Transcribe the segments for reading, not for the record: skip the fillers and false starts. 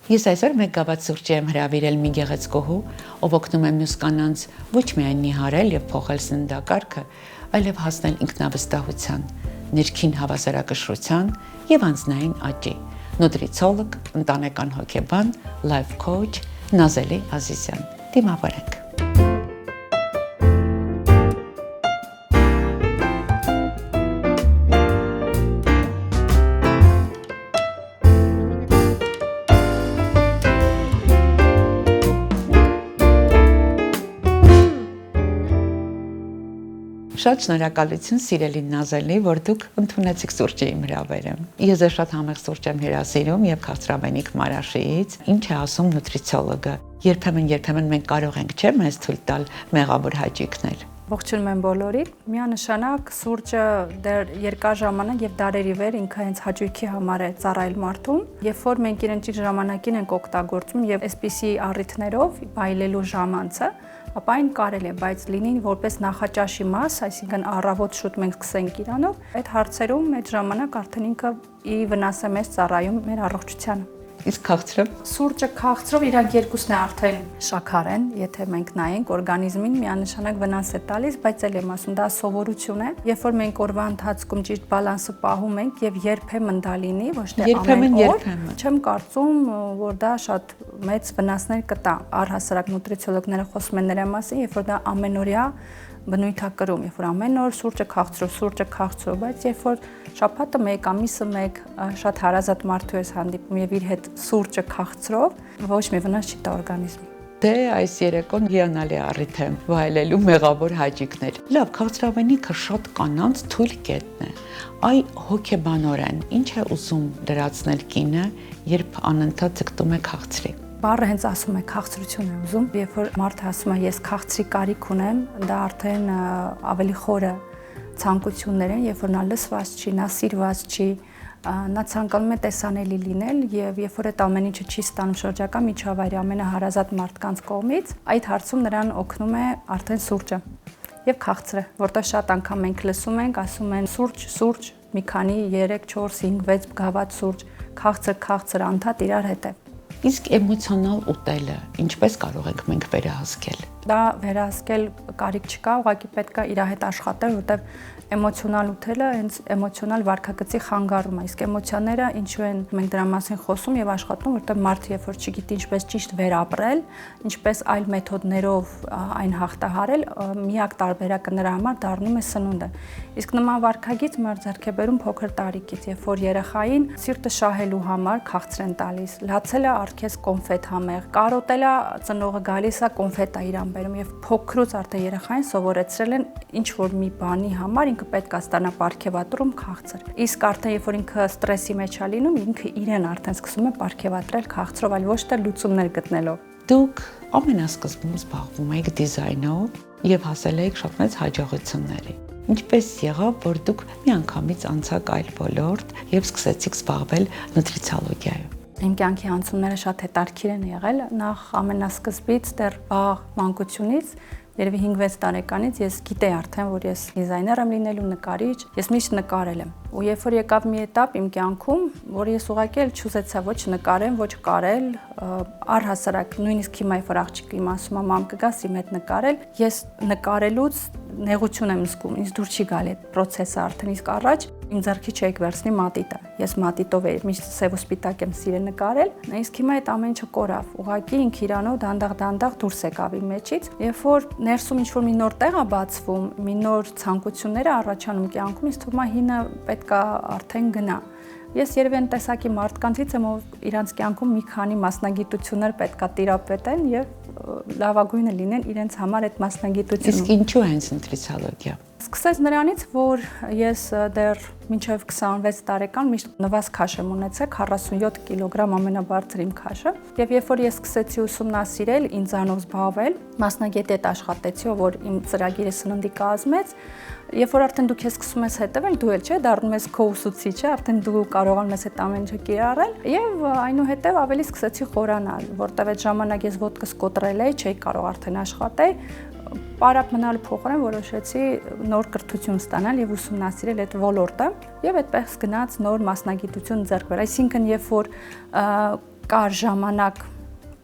Ես այսօր մեկ գավաթ սուրճ եմ հրավիրել մի գեղեցկուհու, ով օգնում է մյուս կանանց ոչ միայն նիհարել եւ փոխել սննդակարգը, այլև հասնել ինքնավստահության, ներքին հավասարակշռության եւ անձնային աճի։ Նուտրիցոլոգ, ընտանեկան հոգեբան, լայֆ քոուչ Նազելի Ազիզյան։ Դիմավորենք։ Շատ շնորհակալություն սիրելի Նազելի, որ դուք ընդունեցիք սուրճի իմ հրավերը։ Ես շատ համեղ սուրճ եմ հյուրասիրում եւ քաղցրավենիք Մարաշիից։ Ինչ է ասում նուտրիցոլոգը։ Երբեմն մենք կարող ենք, չէ՞, մեզ թույլ տալ մեղավոր հաճույքներ։ Ողջունում եմ բոլորին։ Միանշանակ սուրճը դեռ երկար ժամանակ եւ դարերի վեր ինքը հենց հաճույքի համար է ծառայել մարդուն, երբ որ մենք իրեն ճիշտ ժամանակին ենք օգտագործում եւ այսպիսի առիթներով բայլելու ժամանցը, ապա այն կարելի է, բայց լինի որպես նախաճաշի մաս, այսինքն առավոտ շուտ մենք սկսենք իրանով, այդ հարցերում այդ ժամանակ արդեն ինքը ի վնաս է մեզ ծառայում մեր առողջությանը։ Իսկ քաղցրը։ Սուրճը քաղցրով իրանք երկուսն է արդեն շաքար են, եթե մենք նայենք օրգանիզմին միանշանակ վնաս է տալիս, բայց էլ եմ ասում, դա սովորություն է, երբ որ մենք օրվա ընթացքում ճիշտ բալանսը պահում ենք եւ երբեմն դա լինի, ոչ թե ամեն օր, չեմ կարծում, որ դա շատ մեծ վնասներ կտա։ Առհասարակ նուտրիցիոլոգները խոսում են նրա մասին, երբ որ դա ամենօրյա բնույթակրում, երբ որ ամեն օր սուրճը քաղցրով, բայց երբ որ շաբաթը մեկ, ամիսը մեկ շատ հարազատ մարդու ես հանդիպում եւ իր հետ սուրճը քաղցրով, ոչ մի վնաս չի տա օրգանիզմին։ Դե այս երեկոն հիանալի առիթ է վայելելու մեղավոր հաճույքներ։ Լավ, քաղցրավենիքը շատ կանանց թույլ կետն է։ Այ հոգեբանորեն ինչ է ուզում լրացնել կինը, երբ անընդհատ ձգտում է քաղցրի։ Բառը հենց ասում է քաղցրություն է ուզում, երբ որ մարդը ասում է ես քաղցրի կարիք ունեմ, դա արդեն ավելի խորը ցանկություններ են, երբ որ նա լսված չի, նա սիրված չի, նա ցանկանում է տեսանելի լինել եւ երբ որ այդ ամեն ինչը չի ստանում շրջակա միջավայրի ամենահարազատ մարդկանց կողմից, այդ հարցում նրան օգնում է արդեն սուրճը եւ քաղցրը, որտեղ շատ անգամ մենք լսում ենք, ասում են սուրճ, մի քանի 3, 4, 5, 6 գավաթ սուրճ, քաղցր անդադ իրար հետ է։ Իսկ էմոցիոնալ ուտելը ինչպես կարող ենք մենք վերահսկել։ Դա վերահսկել կարիք չկա, ուղղակի պետք է իր հետ աշխատել, որտեղ էմոցիոնալ ուտելը հենց էմոցիոնալ վարքագծի խանգարում է, իսկ էմոցիաները ինչու են մենք դրա մասին խոսում եւ աշխատում, որտեղ մարդը երբ որ չգիտի ինչպես ճիշտ վերապրել, ինչպես այլ մեթոդներով այն հաղթահարել, միակ տարբերակը նրա համար դառնում է սնունդը։ Իսկ նման վարքագիծ մեր ձեռք է բերում փոքր տարիքից, երբ որ երեխային սիրտը շահելու համար քաղցր են տալիս, լացելը արգես կոնֆետ համեղ, կարոտելը ծնողը գալիս է կոնֆետ է իրան բերում եւ փոքրուց արդեն երեխային սովորեցրել են ինչ որ մի բանի համար ինքը պետք է ստանա պարգևատրում քաղցր։ Իսկ արդեն երբ որ ինքը ստրեսի մեջ է լինում, ինքը իրեն արդեն սկսում է պարգևատրել քաղցրով, այլ ոչ թե լուծումներ գտնելով։ Դուք ամենասկզբում զբաղվում եք դիզայնով եւ հասել եք շատ մեծ հաջողությունների։ Ինչպես եղավ, որ դուք միանգամից անցաք այլ ոլորտ եւ սկսեցիք զբաղվել նուտրիցիոլոգիայով։ Իմ կյանքի անցումները շատ հետաքրքիր են եղել։ Նախ ամենասկզբից դեռ վաղ մանկությունից երևի 5-6 տարեկանից ես գիտեի արդեն, որ ես դիզայներ եմ լինելու, նկարիչ, ես միշտ նկարել եմ։ Ու երբ որ եկավ մի էտապ իմ կյանքում, որ ես ուղղակի էլ չուզեցա ոչ նկարեմ, ոչ կարել, առհասարակ նույնիսկ հիմա երբ որ աղջիկը իմ ասում է մամ կգաս իմ հետ նկարել, ես նկարելուց նեղություն եմ զգում, ինձ դուր չի գալի այդ process-ը արդեն իսկ առաջ իմ ձեռքի չեք վերցնի մատիտը։ Ես մատիտով եմ միշտ սև ու սպիտակ եմ սիրել նկարել, իսկ հիմա այդ ամեն ինչը կորավ։ Ուղղակի ինքը իրանով դանդաղ դուրս եկավ իմ մեջից, երբ որ ներսում ինչ-որ մի նոր տեղ է բացվում, մի նոր ցանկություններ է առաջանում կյանքում, ինձ թվում է հինը պետք է արդեն գնա։ Ես երևի այն տեսակի մարդկանցից եմ, ով իրանց կյանքում մի քանի մասնագիտություններ պետք է տիրապետեն եւ լավագույնը լինեն իրենց համար այդ մասնագիտությունը։ Իսկ ինչու հենց նուտրիցիոլոգիա։ Սկսեց նրանից, որ ես դեռ մինչև 26 տարեկան միշտ նվազ քաշ եմ ունեցել, 47 կիլոգրամ ամենաբարձր իմ քաշը, եւ երբ որ ես սկսեցի ուսումնասիրել, ինձանով զբաղվել, մասնագետ հետ աշխատեցի, որ իմ ծրագիրը սննդի կազմեց, երբ որ արդեն դու քեզ սկսում ես հետևել, դու էլ չէ, դառնում ես քո ուսուցիչը, արդեն դու կարողանում ես այդ ամեն ինչը կիրառել, եւ այնուհետեւ ավելի սկսեցի խորանալ, որտեղ այդ ժամանակ ես ոդկս կոտրել էի, չէի կարող արդեն աշխատել, Պարապ մնալու փոխարեն որոշեցի նոր կրթություն ստանալ եւ ուսումնասիրել այդ ոլորտը եւ այդպես գնաց նոր մասնագիտություն ձեռք բերել։ Այսինքն, երբ որ կար ժամանակ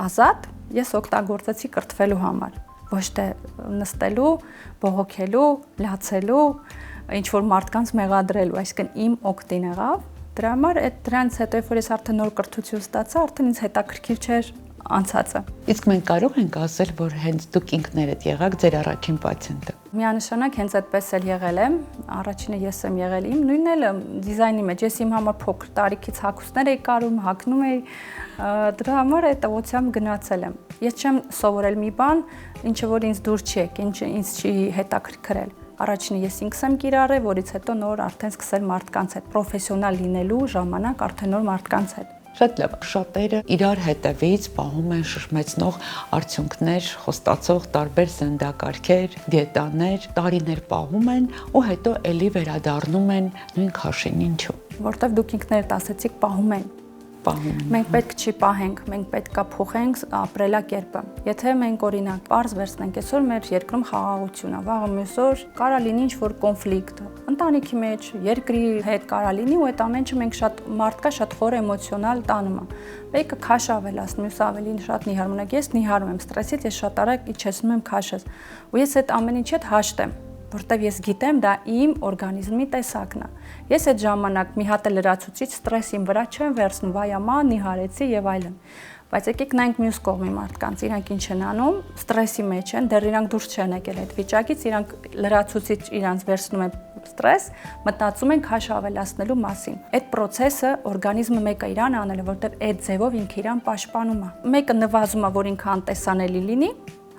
ազատ, ես օգտագործեցի կրթվելու համար, ոչ թե նստելու, բողոքելու, լացելու, ինչ որ մարդկանց մեղադրելու, այսինքն իմ օգտին եղավ։ Դրա համար դրանից հետո, երբ որ ես արդեն նոր կրթություն ստացա, արդեն ինձ հետաքրքիր չէր անցածը։ Իսկ մենք կարող ենք ասել, որ հենց դուք ինքներդ եղաք ձեր առաջին պացիենտը։ Միանշանակ հենց այդպես էլ եղել եմ, առաջինը ես եմ եղել իմ, նույնն էլ դիզայնի մեջ, ես իմ համար փոքր տարիքից հագուստներ էի կարում, հագնում էի, դրա համար այդ ուղղությամբ գնացել եմ։ Ես չեմ սովորել մի բան, ինչը որ ինձ դուր չի եկել, ինչը ինձ չի հետաքրքրել։ Առաջինը ես ինքս եմ կիրառել, որից հետո նոր արդեն սկսել մարդկանց հետ, պրոֆեսիոնալ լինելու ժամանակ արդեն նոր մարդկանց հետ։ Շատ լավ, շատերը իրար հետևից պահում են շշմեցնող արդյունքներ, խոստացող տարբեր սննդակարգեր, դիետաներ, տարիներ պահում են ու հետո էլի վերադառնում են նույն քաշին, ինչու։ Որտեվ դուք ինքներդ ասեցիք պահում են։ Մենք պետք չի պահենք, մենք պետքա փոխենք ապրելակերպը։ Եթե մենք օրինակ պարզ վերցնենք, այսօր մեր երկրում խաղաղություն է, վաղը մյուս օր կարա լինի ինչ-որ կոնֆլիկտ, ընտանիքի մեջ, երկրի հետ կարա լինի ու այդ ամենը մենք շատ մարդկա շատ խոր էմոցիոնալ տանում է։ Մեկը քաշ ավելացնում, մյուսը ավելի շատ նիհարում է։ Ես նիհարում եմ ստրեսից, ես շատ արագ իջեցնում եմ քաշս։ Ու ես այդ ամեն ինչի հետ հաշտեմ, որտեվ ես գիտեմ դա իմ օրգանիզմի տեսակն է։ Ես այդ ժամանակ մի հատ լրացուցիչ ստրես իմ վրա չեմ վերցնում, վայամա, նիհարեցի եւ այլն։ Բայց եկեք նայենք մյուս կողմի մարդկանց, իրանք ինչ են անում, ստրեսի մեջ են, դեռ իրանք դուրս չեն եկել այդ վիճակից, իրանք լրացուցիչ իրանք վերցնում են ստրես, մտածում են քաշ ավելացնելու մասին։ Այդ process-ը օրգանիզմը մեկը իրան անել է, որտեղ այդ ձևով ինքը իրան պաշտպանում է։ Մեկը նվազում է, որ ինքը անտեսանելի լինի,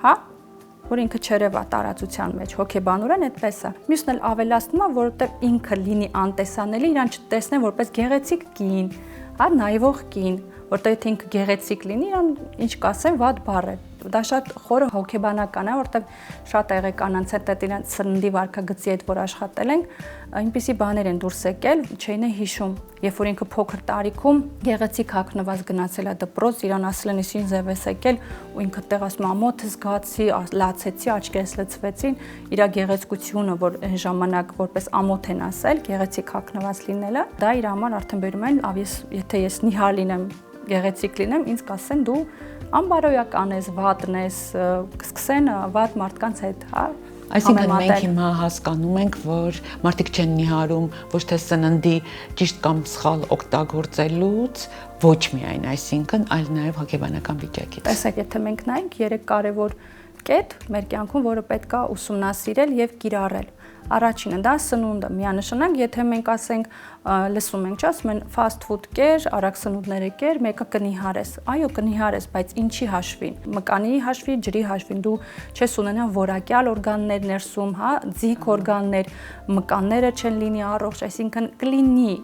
հա, որ ինքը չերևա տարածության մեջ, հոգեբանորեն այդպես է։ Մյուսն էլ ավելացնում է, որովհետև ինքը լինի անտեսանելի, իրան չտեսնեն որպես գեղեցիկ կին, հա, նայվող կին, որտեղ եթե ինքը գեղեցիկ լինի, իրան ինչ կասեն, վատ բառ է։ Դա շատ խորը հոգեբանական է, որտեղ շատ եղել կանանց հետ այդ իրան սննդի վարքագծի հետ որ աշխատել ենք, այնպիսի բաներ են դուրս եկել, չէին է հիշում։ Երբ որ ինքը փոքր տարիքում գեղեցիկ հագնված գնացել է դպրոց, իրան ասել են ինչ ձև ես եկել, ու ինքը տեղ ասում ամոթ զգացի, լացեցի, աչքերս լցվեցին, իր գեղեցկությունը, որ այն ժամանակ որպես ամոթ են ասել, գեղեցիկ հագնված լինելը, դա իր համար արդեն բերում են, եթե ես նիհար լինեմ, գեղեցիկ լինեմ, ինձ կասեն դու անբարոյական ես, վատն ես, կսկսեն վատ մարդկանց հետ, հա։ Այսինքն մենք հիմա հասկանում ենք, որ մարդիկ չեն նիհարում ոչ թե սննդի ճիշտ կամ սխալ օգտագործելուց, ոչ միայն, այսինքն, այլ նաև հոգեբանական վիճակից։ Տեսեք, եթե մենք նայենք 3 կարևոր կետ մեր կյանքում, որը պետք է ուսումնասիրել եւ կիրառել։ Առաջինը դա սնունդը, միանշանակ, եթե մենք ասենք, լսում ենք, ասում են fast food կեր, արագ սնունդները կեր, մեկը կնիհարես։ Այո, կնիհարես, բայց ինչի հաշվին։ Մկանի հաշվի, ջրի հաշվին, դու չես ունենա որակյալ օրգաններ ներսում, հա, ձիգ օրգաններ, մկանները չեն լինի առողջ, այսինքն կլինի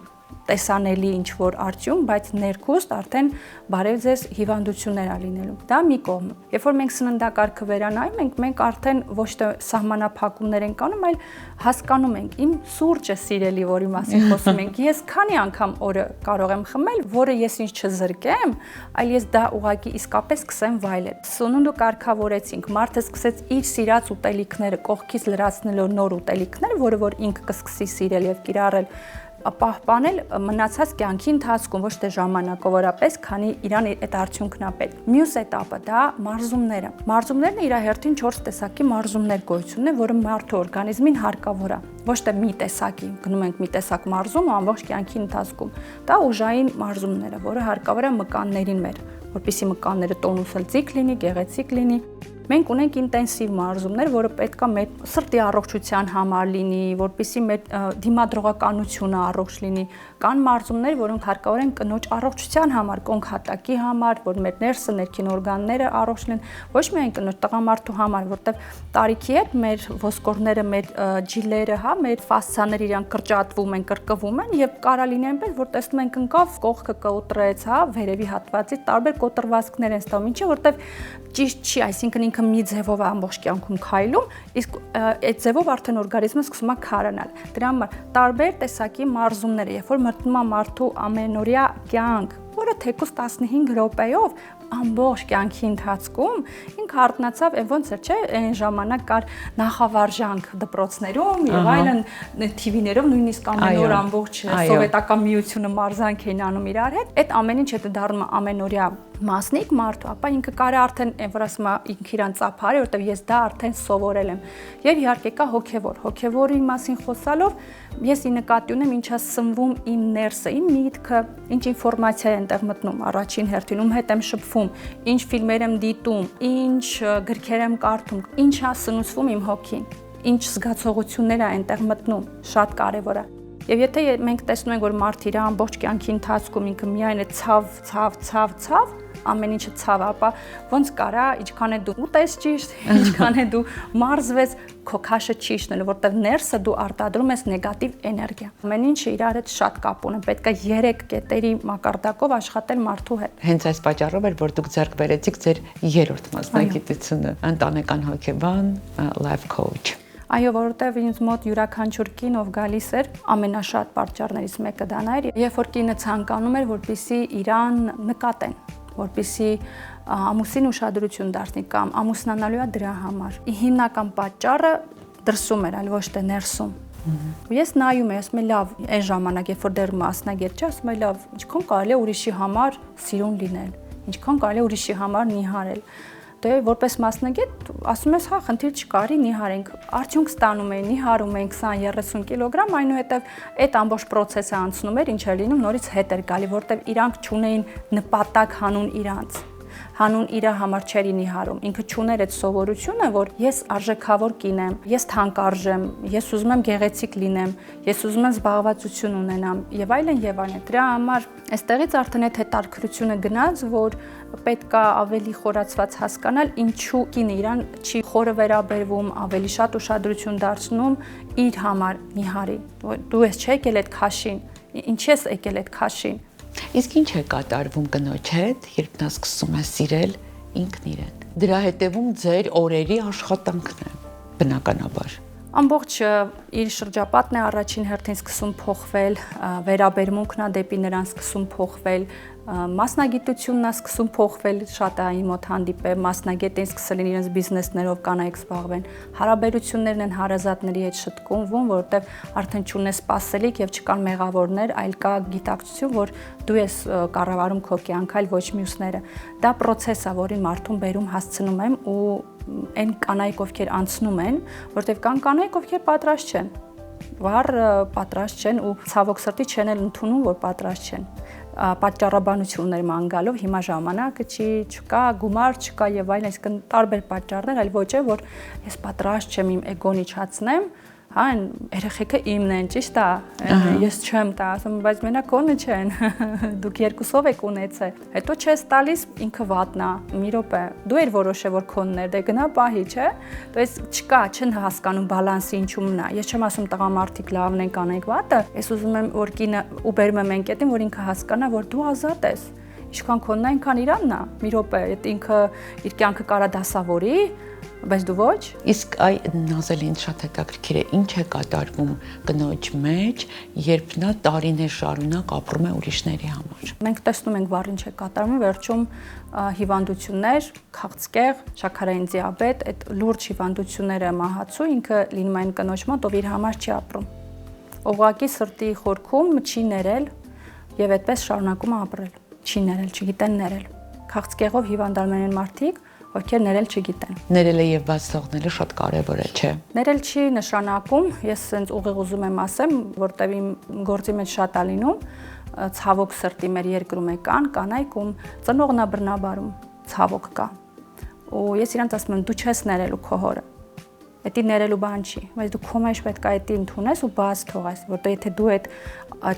տեսանելի ինչ որ արդյունք, բայց ներքուստ արդեն բարև ձեզ հիվանդություններ ա լինելու։ Դա մի կողմ։ Երբ որ մենք սննդակարգը վերանայում ենք, մենք արդեն ոչ թե սահմանափակումներ ենք անում, այլ հասկանում ենք իմ սուրճը սիրելի, որի մասին խոսում ենք, ես քանի անգամ օրը կարող եմ խմել, որը ես ինձ չզրկեմ, այլ ես դա ուղղակի իսկապես սկսեմ վայելել։ Սնունդը կարգավորեցինք, մարդը սկսեց իր սիրած ուտելիքները կողքից լրացնելով նոր ուտելիքներ, որը որ ինքը կսկսի սիրել եւ կիրառել, պահպանել մնացած կյանքի ընթացքում, ոչ թե ժամանակավորապես, քանի իրան այդ արդյունքն է պետք։ Մյուս этаպը դա մարզումները։ Մարզումներն իր հերթին 4 տեսակի մարզումներ գոյություն ունեն, որը մարդու օրգանիզմին հարկավոր է։ Ոչ թե մի տեսակի, գնում ենք մի տեսակ մարզում ամբողջ կյանքի ընթացքում։ Դա ուժային մարզումները, որը հարկավոր է մկաններին մեր, որպեսզի մկանները տոնուսալցիկ լինի, գեղեցիկ լինի։ Մենք ունենք ինտենսիվ մարզումներ, որը պետք է մեր սրտի առողջության համար լինի, որպեսզի մեր դիմադրողականությունը առողջ լինի։ Կան մարզումներ, որոնք հարկավոր են կնոջ առողջության համար, կոնքհատակի համար, որ մեր ներսը, ներքին օրգանները առողջ լինեն, ոչ միայն կնոջ, տղամարդու համար, որտեղ տարիքի հետ մեր ոսկորները, մեր ջիլերը, հա, մեր ֆասցիաները իրանք կրճատվում են, կրկվում են եւ կարա լինի այնպես, որ տեսնում ենք ընկավ, կողքը կոտրեց, հա, վերևի հատվածից տարբեր կոտրվածքներ են ստանում, ինչի որտեղ ճիշտ չի, այսինքն ինքը մի ձևով է ամբողջ կյանքում քայլում, իսկ այդ ձևով արդեն օրգանիզմը սկսում է քարանալ։ Դրա համար տարբեր տեսակի մարզումներ, երբ որ մտնում է մարդու ամենօրյա կյանք, որը թեկուզ 15 րոպեով ամբողջ կյանքի ընթացքում ինքը արտնացավ, ոնց էր, չէ, այն ժամանակ կար նախավարժանք դպրոցներում եւ այլն TV-ներով նույնիսկ ամեն օր ամբողջ սովետական միությունը մարզանք էին անում իրար հետ։ Այդ ամեն ինչ հետո դառնում է ամենօրյա մասնիկ մարդու, ապա ինքը կարա արդեն որ ասում է ինքը իրան ծափարի, որտեվ ես դա արդեն սովորել եմ։ Եվ իհարկե կա հոգևորի մասին խոսալով ես ի նկատի ունեմ ինչա սնվում իմ ներսը, իմ միտքը, ինչ ինֆորմացիա է այնտեղ մտնում առաջին հերթին, ում հետ եմ շփվում, ինչ ֆիլմեր եմ դիտում, ինչ գրքեր եմ կարդում, ինչա սնուցվում իմ հոգին, ինչ զգացողություններ է այնտեղ մտնում, շատ կարևոր է։ Եվ եթե մենք տեսնում ենք, որ մարդը իր ամբողջ կյանքի ընթացքում ինքը միայն է ցավ, ամեն ինչը ցավ, ապա ոնց կարա, ինչքան է դու ուտես ճիշտ, ինչքան է դու մարզվես, քո քաշը չի իջնելու, որտեղ ներսը դու արտադրում ես նեգատիվ էներգիա։ Ամեն ինչը իրար հետ շատ կապ ունի, պետք է 3 կետերի մակարդակով աշխատել մարդու հետ։ Հենց այս պատճառով էր, որ դուք ձեռք բերեցիք ձեր 3-րդ մասնագիտությունը, ընտանեկան հոգեբան, life coach։ Այո, որովհետև ինձ մոտ յուրաքանչյուր կին, ով գալիս էր, ամենաշատ պատճառներից մեկը դա էր, երբ որ կինը ցանկանում էր, որպեսզի իրան նկատեն, որպեսզի ամուսին ուշադրություն դարձնի կամ ամուսնանալու է դրա համար։ Հիմնական պատճառը դրսում էր, այլ ոչ թե ներսում։ Ես նայում եմ, ասում եմ լավ, այն ժամանակ, երբ որ դեռ մասնագետ չէ, ասում եմ լավ, ինչքան կարելի է ուրիշի համար սիրուն լինել, ինչքան կարելի է ուրիշի համար նիհարել։ Դե որպես մասնագետ ասում ես, հա, խնդիր չկա, նիհարենք, արդյունք ստանում էին, նիհարում էին 20-30 կիլոգրամ, այնուհետև այդ ամբողջ process-ը անցնում էր, ինչ էր լինում, նորից հետ էր գալի, որտեվ իրանք չունեին նպատակ հանուն իրանց։ Հանուն իր համար չէր նիհարում, ինքը չուներ այդ սովորությունը, որ ես արժեքավոր կին եմ, ես թանկարժ եմ, ես ուզում եմ գեղեցիկ լինեմ, ես ուզում եմ զբաղվածություն ունենամ եւ այլն եւ այլն։ Դրա համար այստեղից արդեն այդ հետաքրությունը գնաց, որ պետք է ավելի խորացված հասկանալ, ինչու կինը իրան չի խորը վերաբերվում, ավելի շատ ուշադրություն դարձնում իր համար նիհարի։ Դու ես չէ եկել այդ քաշին, ինչ ես եկել այդ քաշին։ Իսկ ինչ է կատարվում կնոջ հետ, երբ նա սկսում է սիրել ինքն իրեն։ Դրա հետևում ձեր օրերի աշխատանքն է, բնականաբար։ Ամբողջ իր շրջապատն է առաջին հերթին սկսում փոխվել, վերաբերմունքն է դեպի նրան սկսում փոխվել, մասնագիտությունն է սկսում փոխվել, շատ է իմ մոտ հանդիպել, մասնագետին սկսել են իրենց բիզնեսներով կանայք զբաղվեն, հարաբերություններն են հարազատների հետ շտկվում, որովհետև արդեն չունես սպասելիք եւ չկան մեղավորներ, այլ կա գիտակցություն, որ դու ես կառավարում քո կյանքը, այլ ոչ մյուսները։ Դա process է, որին մարդուն բերում հասցնում եմ ու այն կանայք, ովքեր անցնում են, որտեղ կան կանայք, ովքեր պատրաստ չեն, վառ պատրաստ չեն ու ցավոք սրտի չեն էլ ընդունում, որ պատրաստ չեն։ Պատճառաբանություններ ման գալով հիմա ժամանակը չկա, գումար չկա եւ այլն, այսինքն տարբեր պատճառներ, այլ ոչ է, որ ես պատրաստ չեմ իմ էգոն իջացնեմ, հա, երեխեքը իմն են, ճիշտ է, ես չեմ տա, ասում եմ, բայց մենակ քոնը չեն, դուք երկուսով եք ունեցել, հետո չես տալիս, ինքը վատն է, մի րոպե, դու ես որոշել, որ քոնն է, դե գնա պահի, չէ, դες չկա, չեն հասկանում բալանսը ինչումն է, ես չեմ ասում տղամարդիկ լավն են կանենք վատը, ես ուզում եմ, որ կինը ու բերում եմ ընկետին, որ ինքը հասկանա, որ դու ազատ ես, ինչքան քոնն է, այնքան իրանն է, մի րոպե, այդ ինքը իր կյանքը կարա դասավորի, բայց դու ոչ։ Իսկ այ նազել ինձ շատ հետաքրքիր է, ինչ է կատարվում կնոջ մեջ, երբ նա տարիներ շարունակ ապրում է ուրիշների համար։ Մենք տեսնում ենք, վառ ինչ է կատարվում, վերջում հիվանդություններ, քաղցկեղ, շաքարային դիաբետ, այդ լուրջ հիվանդությունները մահացու ինքը լինում են կնոջ մոտ, ով իր համար չի ապրում։ Ուղղակի սրտի խորքում չի ներել եւ այդպես շարունակում է ապրել։ Չի ներել, չգիտեն ներել։ Քաղցկեղով հիվանդանում են մարդիկ, ովքեր ներել չգիտեն։ Ներելը եւ բաց թողնելը շատ կարեւոր է, չէ։ Ներել չի նշանակում, ես ասենց ուղիղ ուզում եմ ասեմ, որտեւ իմ գործի մեջ շատ է լինում, ցավոք սրտի մեր երկրում կան կանայք, ում ծնողն է բռնաբարում, ցավոք կա։ Ու ես իրանց ասում եմ, դու չես ներելու քո հորը։ Դա ներելու բան չի, բայց դու քո մեջ պետք է դա ընդունես ու բաց թողես, որտեղ եթե դու այդ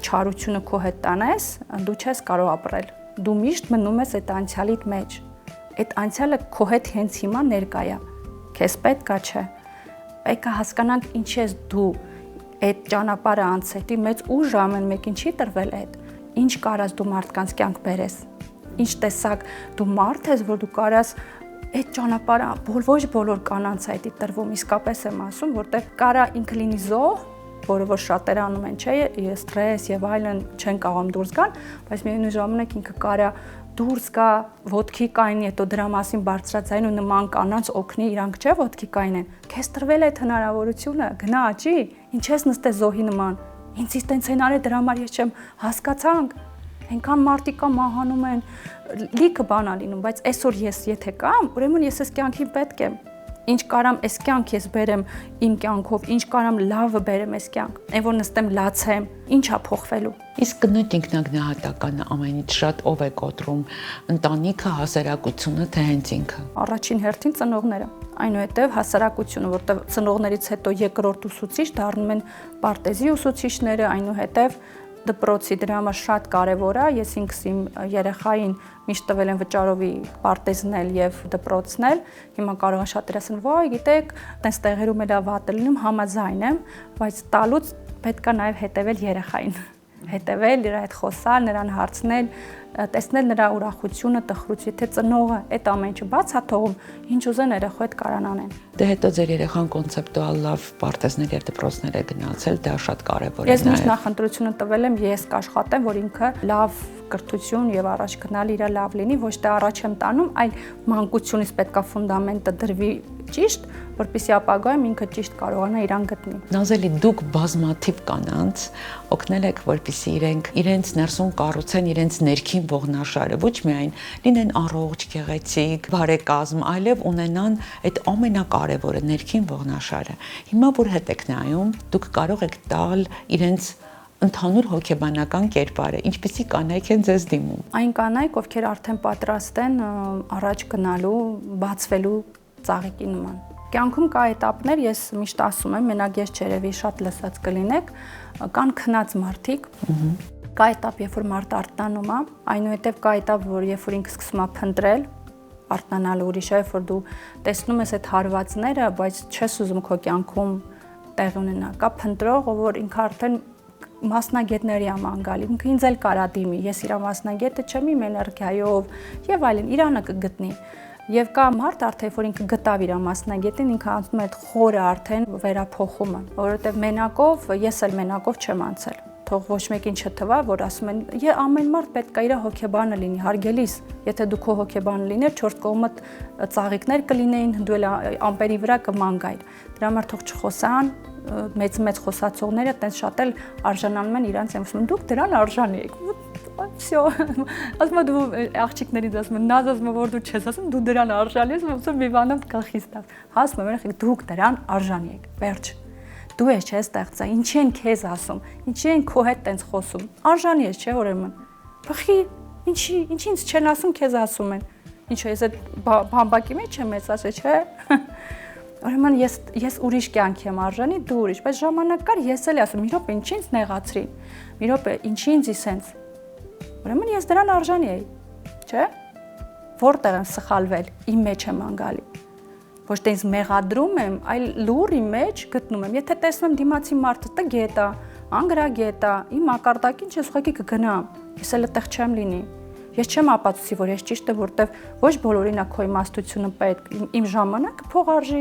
չարությունը քո հետ տանես, դու չես կարող ապրել։ Դու միշտ մնում ես այդ անցյալիդ մեջ։ Այդ անցյալը քո հետ հենց հիմա ներկա է։ Քեզ պետք է չէ։ Պետք է հասկանանք ինչ ես դու այդ ճանապարհը անցել, մեծ ուժ ամեն մեկին չի տրվել այդ։ Ինչ կարաս դու մարդկանց կյանք բերես։ Ինչ տեսակ դու մարդ ես, որ դու կարաս այդ ճանապարհը ոչ բոլոր կանանց այդ տրվում, իսկապես եմ ասում, որտեղ կարա ինքը լինի զոհ, որը որ շատերը անում են, չէ, ստրես եւ այլն չեն կարող դուրս գան, բայց միևնույն ժամանակ ինքը կարա դուրս գա, ոտքի կայնի, հետո դրա մասին բարձրացային ու նման կանանց օգնի, իրանք չէ ոտքի կայնեն։ Քեզ տրվել է այդ հնարավորությունը, գնա աճի, ինչ ես նստե զոհի նման։ Ինձ տենց են արել, դրա համար ես չեմ հասկացանք։ Այնքան մարդիկ կա մահանում են, լիքը բան ա լինում, բայց այսօր ես եթե կամ, ուրեմն ես այս կյանքին պետք եմ։ Ինչ կարամ այս կյանք ես բերեմ իմ կյանքով, ինչ կարամ լավը բերեմ այս կյանք, այն որ նստեմ լացեմ, ինչ ա փոխվելու։ Իսկ կնոջ ինքնագնահատականը ամենից շատ ով է կոտրում, ընտանիքը, հասարակությունը, թե հենց ինքը։ Առաջին հերթին ծնողները, այնուհետև հասարակությունը, որտեղ ծնողներից հետո երկրորդ ուսուցիչ դառնում են պարտեզի ուսուցիչները, այնուհետև դպրոցի, դրա համար շատ կարևոր է, ես ինքս իմ երեխային միշտ տվել եմ վճարովի պարտեզնել եւ դպրոցնել, հիմա կարող են շատերը ասեն, «Վայ, գիտեք, տես տեղերում էլ վատ է լինում», համաձայն եմ, բայց տալուց պետք է նաեւ հետեւել երեխային, հետեւել, իր հետ խոսալ, նրան հարցնել, տեսնել նրա ուրախությունը, տխրությունը, եթե ծնողը այդ ամեն ինչը բաց է թողում, ինչ ուզեն երեխու հետ կարան անեն։ Դե հետո ձեր երեխան կոնցեպտուալ լավ պարտեզներ եւ դպրոցներ է գնացել, դա շատ կարեւոր է։ Ես միշտ նախընտրությունը տվել եմ, ես կաշխատեմ, որ ինքը լավ կրթություն եւ առաջ գնալ իր լավ լինի, ոչ թե առաջ եմ տանում, այլ մանկությունից պետքա ֆունդամենտը դրվի ճիշտ, որպեսզի ապագայում ինքը ճիշտ կարողանա իրան գտնի։ Նազելի, դուք բազմաթիվ կանանց օգնել եք, որպեսզի իրենց ներսում կառուցեն իրենց ներքին ողնաշարը, ոչ միայն լինեն առողջ, գեղեցիկ, բարեկազմ, այլև ունենան այդ ամենակարևորը ներքին ողնաշարը։ Հիմա որ հետ եք նայում, դուք կարող եք տալ իրենց ընդհանուր հոգեբանական կերպարը, ինչպեսի կանայք են ձեզ դիմում։ Այն կանայք, ովքեր արդեն պատրաստ են առաջ գնալու, բացվելու ծաղիկի նման։ Կյանքում կա էտապներ, ես միշտ ասում եմ, մենակ ես չերևի շատ լսած կլինեք, կան քնած մարդիկ, կա էտապ, երբ որ մարդը արթնանում է, այնուհետև կա էտապ, որ երբ որ ինքը սկսում է փնտրել, արթնանալու ուրիշ է, երբ որ դու տեսնում ես այդ հարվածները, բայց չես ուզում քո կյանքում տեղ ունենա։ Կա փնտրող, որ ինքը արդեն մասնագետների է ման գալի, ինքը ինձ էլ կարա դիմի, ես իր մասնագետը չեմ իմ էներգիայով եւ այլն, իրանը կգտնի։ Եվ կա մարդ արդեն, որ ինքը գտավ իր մասնագետին, ինքը անցնում է այդ խորը արդեն վերափոխումը, որովհետեւ մենակով, ես էլ մենակով չեմ անցել։ Թող ոչ մեկին չթվա, որ ասում են, ամեն մարդ պետք է իր հոգեբանը լինի, հարգելիս, եթե դու քո հոգեբանը լիներ, 4 կողմդ ծաղիկներ կլինեին, դու էլ ամպերի վրա կման գայր։ Դրա համար թող չխոսան, մեծ խոսացողները տենց շատ էլ արժանանում են իրանց եմ ասում, դուք դրան արժանի եք։ Всё, ասում դու աղջիկներից ասում են, նազ ասում որ դու չես ասում, դու դրան արժանի ես, ասում մի բանով գլխից տաս։ Հասնում եմ, երեխեք, դուք դրան արժանի եք։ Վերջ։ Դու ես չես ստեղծա, ինչի են քեզ ասում, ինչի են քո հետ տենց խոսում։ Արժանի ես, չէ՞ ուրեմն։ Բխի, ինչի ինձ չեն ասում, քեզ ասում են։ Ինչո՞ ես այդ բամբակի մեջ եմ մեծացել, չէ՞։ Ուրեմն ես ուրիշ կյանքի եմ արժանի, դու ուրիշ, բայց ժամանակ կար ես էլ ասում, մի րոպե ինչի ինձ նեղացրին։ Մի րոպե ինչի ինձ իսենց։ Ուրեմն ես դրան արժանի էի, չէ՞։ Որտեղ եմ սխալվել, իմ մեջ եմ անգալի։ Ոչ թե ինձ մեղադրում եմ, այլ լուրի մեջ գտնում եմ։ Եթե տեսնեմ դիմացի մարդը տգետ է, անգրագետ է, իմ մակարդակին չես ուղղակի կգնամ։ Ես էլ այդտեղ չեմ լինի։ Ես չեմ ապացուցի, որ ես ճիշտ եմ, որտեվ ոչ բոլորին է քո իմաստությունը պետք։ Իմ ժամանակը փող արժի,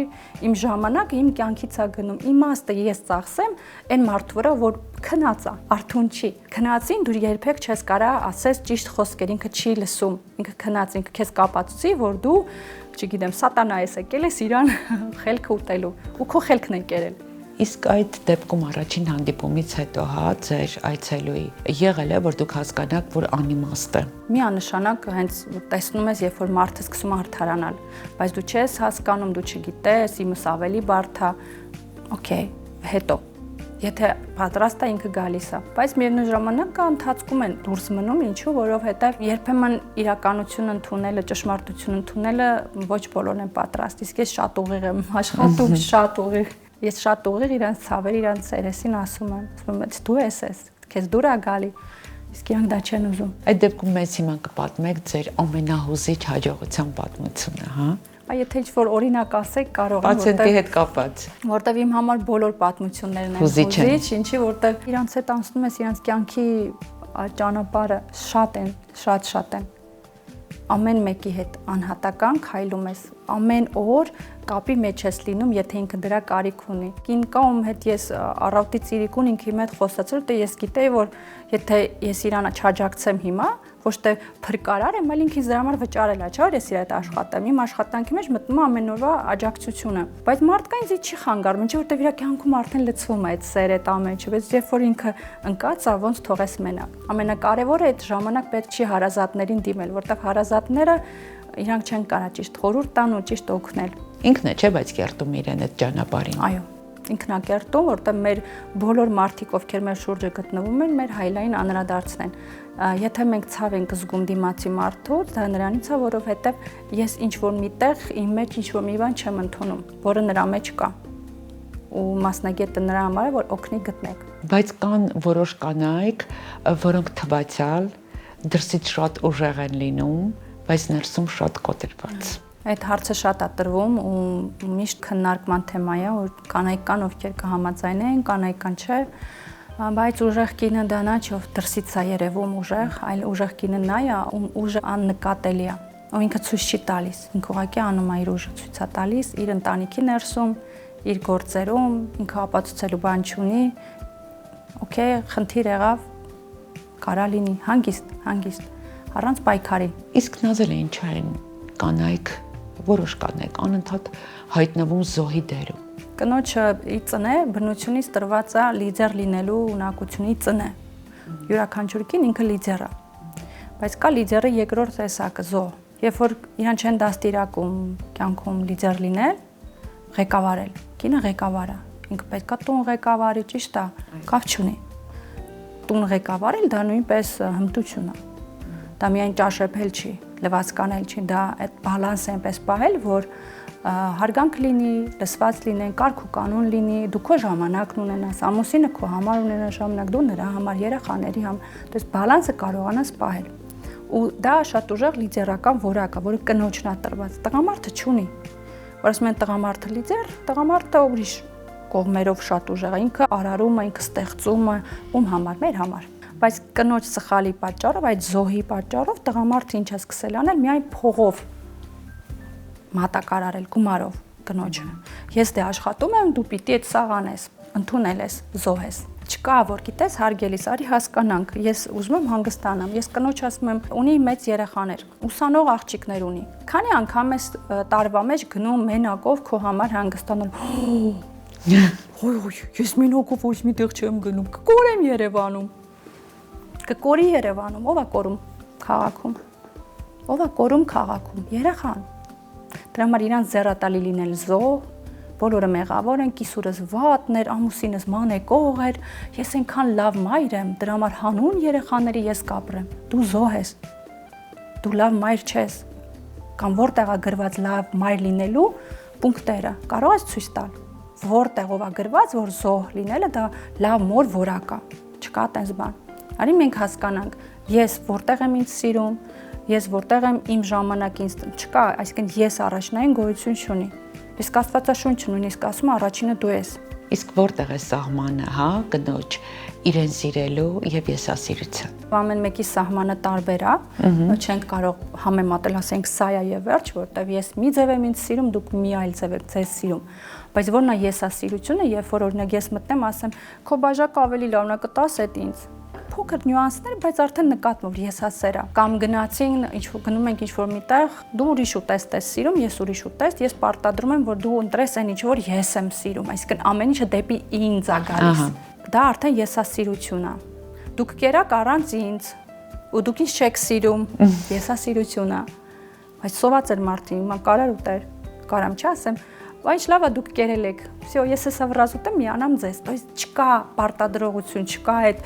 իմ ժամանակը իմ կյանքից է գնում։ Իմաստը ես ծախսեմ այն մարդու վրա, որ քնած է, արթուն չի։ Քնածին դու երբեք չես կարա ասես ճիշտ խոսքեր, ինքը չի լսում։ Ինքը քնած, ինքը քեզ կապացուցի, որ դու, չգիտեմ, սատանա ես եկել ես իրան խելքը ուտելու, ու քո խելքն է կերել։ Իսկ այդ դեպքում առաջին հանդիպումից հետո ձեր այցելուի եղել է, որ դուք հասկանաք, որ անիմաստ է։ Միանշանակ հենց տեսնում ես, երբ որ մարդը սկսում է արդարանալ, բայց դու չես հասկանում, դու չգիտես, իմս ավելի բարդ է։ Okay, հետո եթե պատրաստ է ինքը գալիս է, բայց միևնույն ժամանակ կա ընթացքում են դուրս մնում, ինչու, որովհետև երբեմն իրականությունը ընդունելը, ճշմարտությունը ընդունելը ոչ բոլորն են պատրաստ։ Իսկ ես շատ ուղիղ եմ աշխատում, շատ ուղիղ։ Ես շատ ուղիղ իրանց ցավեր, իրանց երեսին ասում եմ, դու ես, քեզ դուր է գալի, իսկ իրանք դա չեն ուզում։ Այդ դեպքում մեզ հիմա կպատմեք ձեր ամենահուզիչ հաջողության պատմությունը, հա։ Եթե ինչ-որ օրինակ ասեք, կարող եմ, պացիենտի հետ կապված։ Որտեվ իմ համար բոլոր պատմություններն են հուզիչ, ինչի որտեվ իրանց հետ անցնում ես իրանց կյանքի ճանապարհը շատ են, շատ են։ ամեն մեկի հետ անհատական քայլում ես, ամեն օր կապի մեջ ես լինում, եթե ինքը դրա կարիք ունի։ Կին կա ում հետ ես առավոտից իրիկուն ինքի հետ խոսացել, դե ես գիտեի, որ եթե ես իրան չաջակցեմ հիմա, ոչ թե փրկարար եմ, այլ ինքից դրա համար վճարել է, չէ՞ որ ես իր հետ աշխատեմ։ Իմ աշխատանքի մեջ մտնում է ամեն օրվա աջակցությունը։ Բայց մարդկային ինձ չի խանգարում, ինչի որտեղ իր կյանքում արդեն լցվում է այդ սերը, այդ ամեն ինչը, բայց երբ որ ինքը ընկած է, ոնց թողես մենակ։ Ամենակարևորը այդ ժամանակ պետք չի հարազատներին դիմել, որտեղ հարազատները իրանք չեն կարա ճիշտ խորհուրդ տան ու ճիշտ օգնել։ Ինքն է, չէ, բայց կերտում իրեն այդ ճանապարհին։ Այո, ինքնակերտում, որտեղ մեր բոլոր մարդիկ, ովքեր մեր շուրջը գտնվում են, մեր հայլային անդրադարձն են։ Եթե մենք ցավ ենք զգում դիմացի մարդուց, դա նրանից է, որովհետև ես ինչ-որ միտեղ իմ մեջ ինչ-որ մի բան չեմ ընդունում, որը նրա մեջ կա։ Ու մասնագետը նրա համար է, որ օգնի գտնեք։ Բայց կան որոշ կանայք, որոնք թվացial դրսից շատ ուժեղ են լինում, բայց ներսում շատ կոտրված։ Այդ հարցը շատ է տրվում ու միշտ քննարկման թեմա է, որ կանայք կան, ովքեր կհամաձայնեն, կանայք կան չէ, բայց ուժեղ կինը դա նա չէ, ով դրսից է երևում ուժեղ, այլ ուժեղ կինը նա է, ում ուժը աննկատելի է, ով ինքը ցույց չի տալիս, ինքը ուղղակի անում է իր ուժը ցույց է տալիս, իր ընտանիքի ներսում, իր գործերում, ինքը ապացուցելու բան չունի, օքեյ, խնդիր եղավ, կարա լինի, հանգիստ, առանց պայքարի։ Իսկ նազել է ինչա են կանայք, որոշ կանայք անընդհատ հայտնվում զոհի դերում։ Կնոջը իր ծնե բնությունից տրված է լիդեր լինելու ունակությունի ծնե։ Յուրաքանչյուր կին ինքը լիդեր է։ Բայց կա լիդերի երկրորդ տեսակը զոհ։ Երբ որ իրան չեն դաստիարակում կյանքում լիդեր լինել, ղեկավարել։ Կինը ղեկավար է։ Ինքը պետք է տուն ղեկավարի, ճիշտ է, կապ չունի։ Տուն ղեկավարել դա նույնպես հմտություն է։ Դա միայն ճաշեպել չի, լվացկանել չի, դա այդ բալանսը այնպես պահել, որ հարգանք լինի, լսված լինեն, կարգ ու կանոն լինի, դու քո ժամանակն ունենաս, ամուսինը քո համար ունենա ժամանակ, դու նրա համար, երեխաների համար, դες բալանսը կարողանաս պահել։ Ու դա շատ ուժեղ լիդերական որակ է, որը կնոջն է տրված։ Տղամարդը չունի։ Որ ասում են տղամարդը լիդեր, տղամարդը ուրիշ կողմերով շատ ուժեղ է, ինքը արարում է, ինքը ստեղծում է, ում համար, մեր համար։ Բայց կնոջ սխալի պատճառով, այդ զոհի պատճառով տղամարդը ինչ է սկսել անել, միայն փողով մատակարարել, գումարով կնոջը։ Ես դե աշխատում եմ, դու պիտի այդ սաղ անես, ընդունել ես, զոհես։ Չկա, որ գիտես, հարգելիս, արի հասկանանք, ես ուզում եմ հանգստանամ, ես կնոջ ասում եմ, ունի մեծ երեխաներ, ուսանող աղջիկներ ունի։ Քանի անգամ ես տարվա մեջ գնում մենակով քո համար հանգստանալ։ Ես մենակով ոչ մի տեղ չեմ գնում, կկորեմ Երևանում։ Կկորի Երևանում, ով է կորում քաղաքում։ Ով է կորում քաղաքում, երեխան։ Դրա համար իրան զերատալի լինել զոհ, բոլորը մեղավոր են, կիսուրս վատներ, ամուսինս մանեկող էր, ես այնքան լավ մայր եմ, դրա համար հանուն երեխաների ես կապրեմ։ Դու զոհ ես։ Դու լավ մայր չես։ Կամ որտեղ է գրված լավ մայր լինելու պունկտերը, կարող ես ցույց տալ։ Որտեղով է գրված, որ զոհ լինելը դա լավ մոր որակ է։ Չկա տես բան։ Արի մենք հասկանանք, ես որտեղ եմ ինձ սիրում, ես որտեղ եմ իմ ժամանակ ինձ չկա, այսինքն ես առաջնային գոյություն չունի։ Իսկ Աստվածաշունչը նույնիսկ ասում է առաջինը դու ես։ Իսկ որտեղ է սահմանը, հա, կնոջ իրեն սիրելու եւ եսասիրության։ Ամեն մեկի սահմանը տարբեր է, չենք կարող համեմատել, ասենք սա է եւ վերջ, որտեվ ես մի ձև եմ ինձ սիրում, դուք մի այլ ձև եք ձեզ սիրում։ Բայց որն է եսասիրությունը, երբ որ օրինակ ես մտնեմ, ասեմ, քո բաժակը ավելի լավն է, կտաս այդ ինձ։ Փոքր նյուանսներ, բայց արդեն նկատվում որ եսասեր է։ Կամ գնացին, գնում ենք ինչ-որ միտեղ, դու ուրիշ ուտեստ ես սիրում, ես ուրիշ ուտեստ, ես պարտադրում եմ, որ դու ընտրես այն ինչ-որ ես եմ սիրում, այսինքն ամեն ինչը դեպի ինձ է գալիս։ Դա արդեն եսասիրություն է։ Դուք կերաք առանց ինձ, ու դուք ինձ չեք սիրում, եսասիրություն է։ Բայց սոված էր մարդին, հիմա կարար ուտեր, կարամ չասեմ, բայց լավ է դուք կերել եք։ Всё, ես հեսա վրազ ուտեմ, միանամ ձեզ։ То есть չկա պարտադրողություն, չկա այդ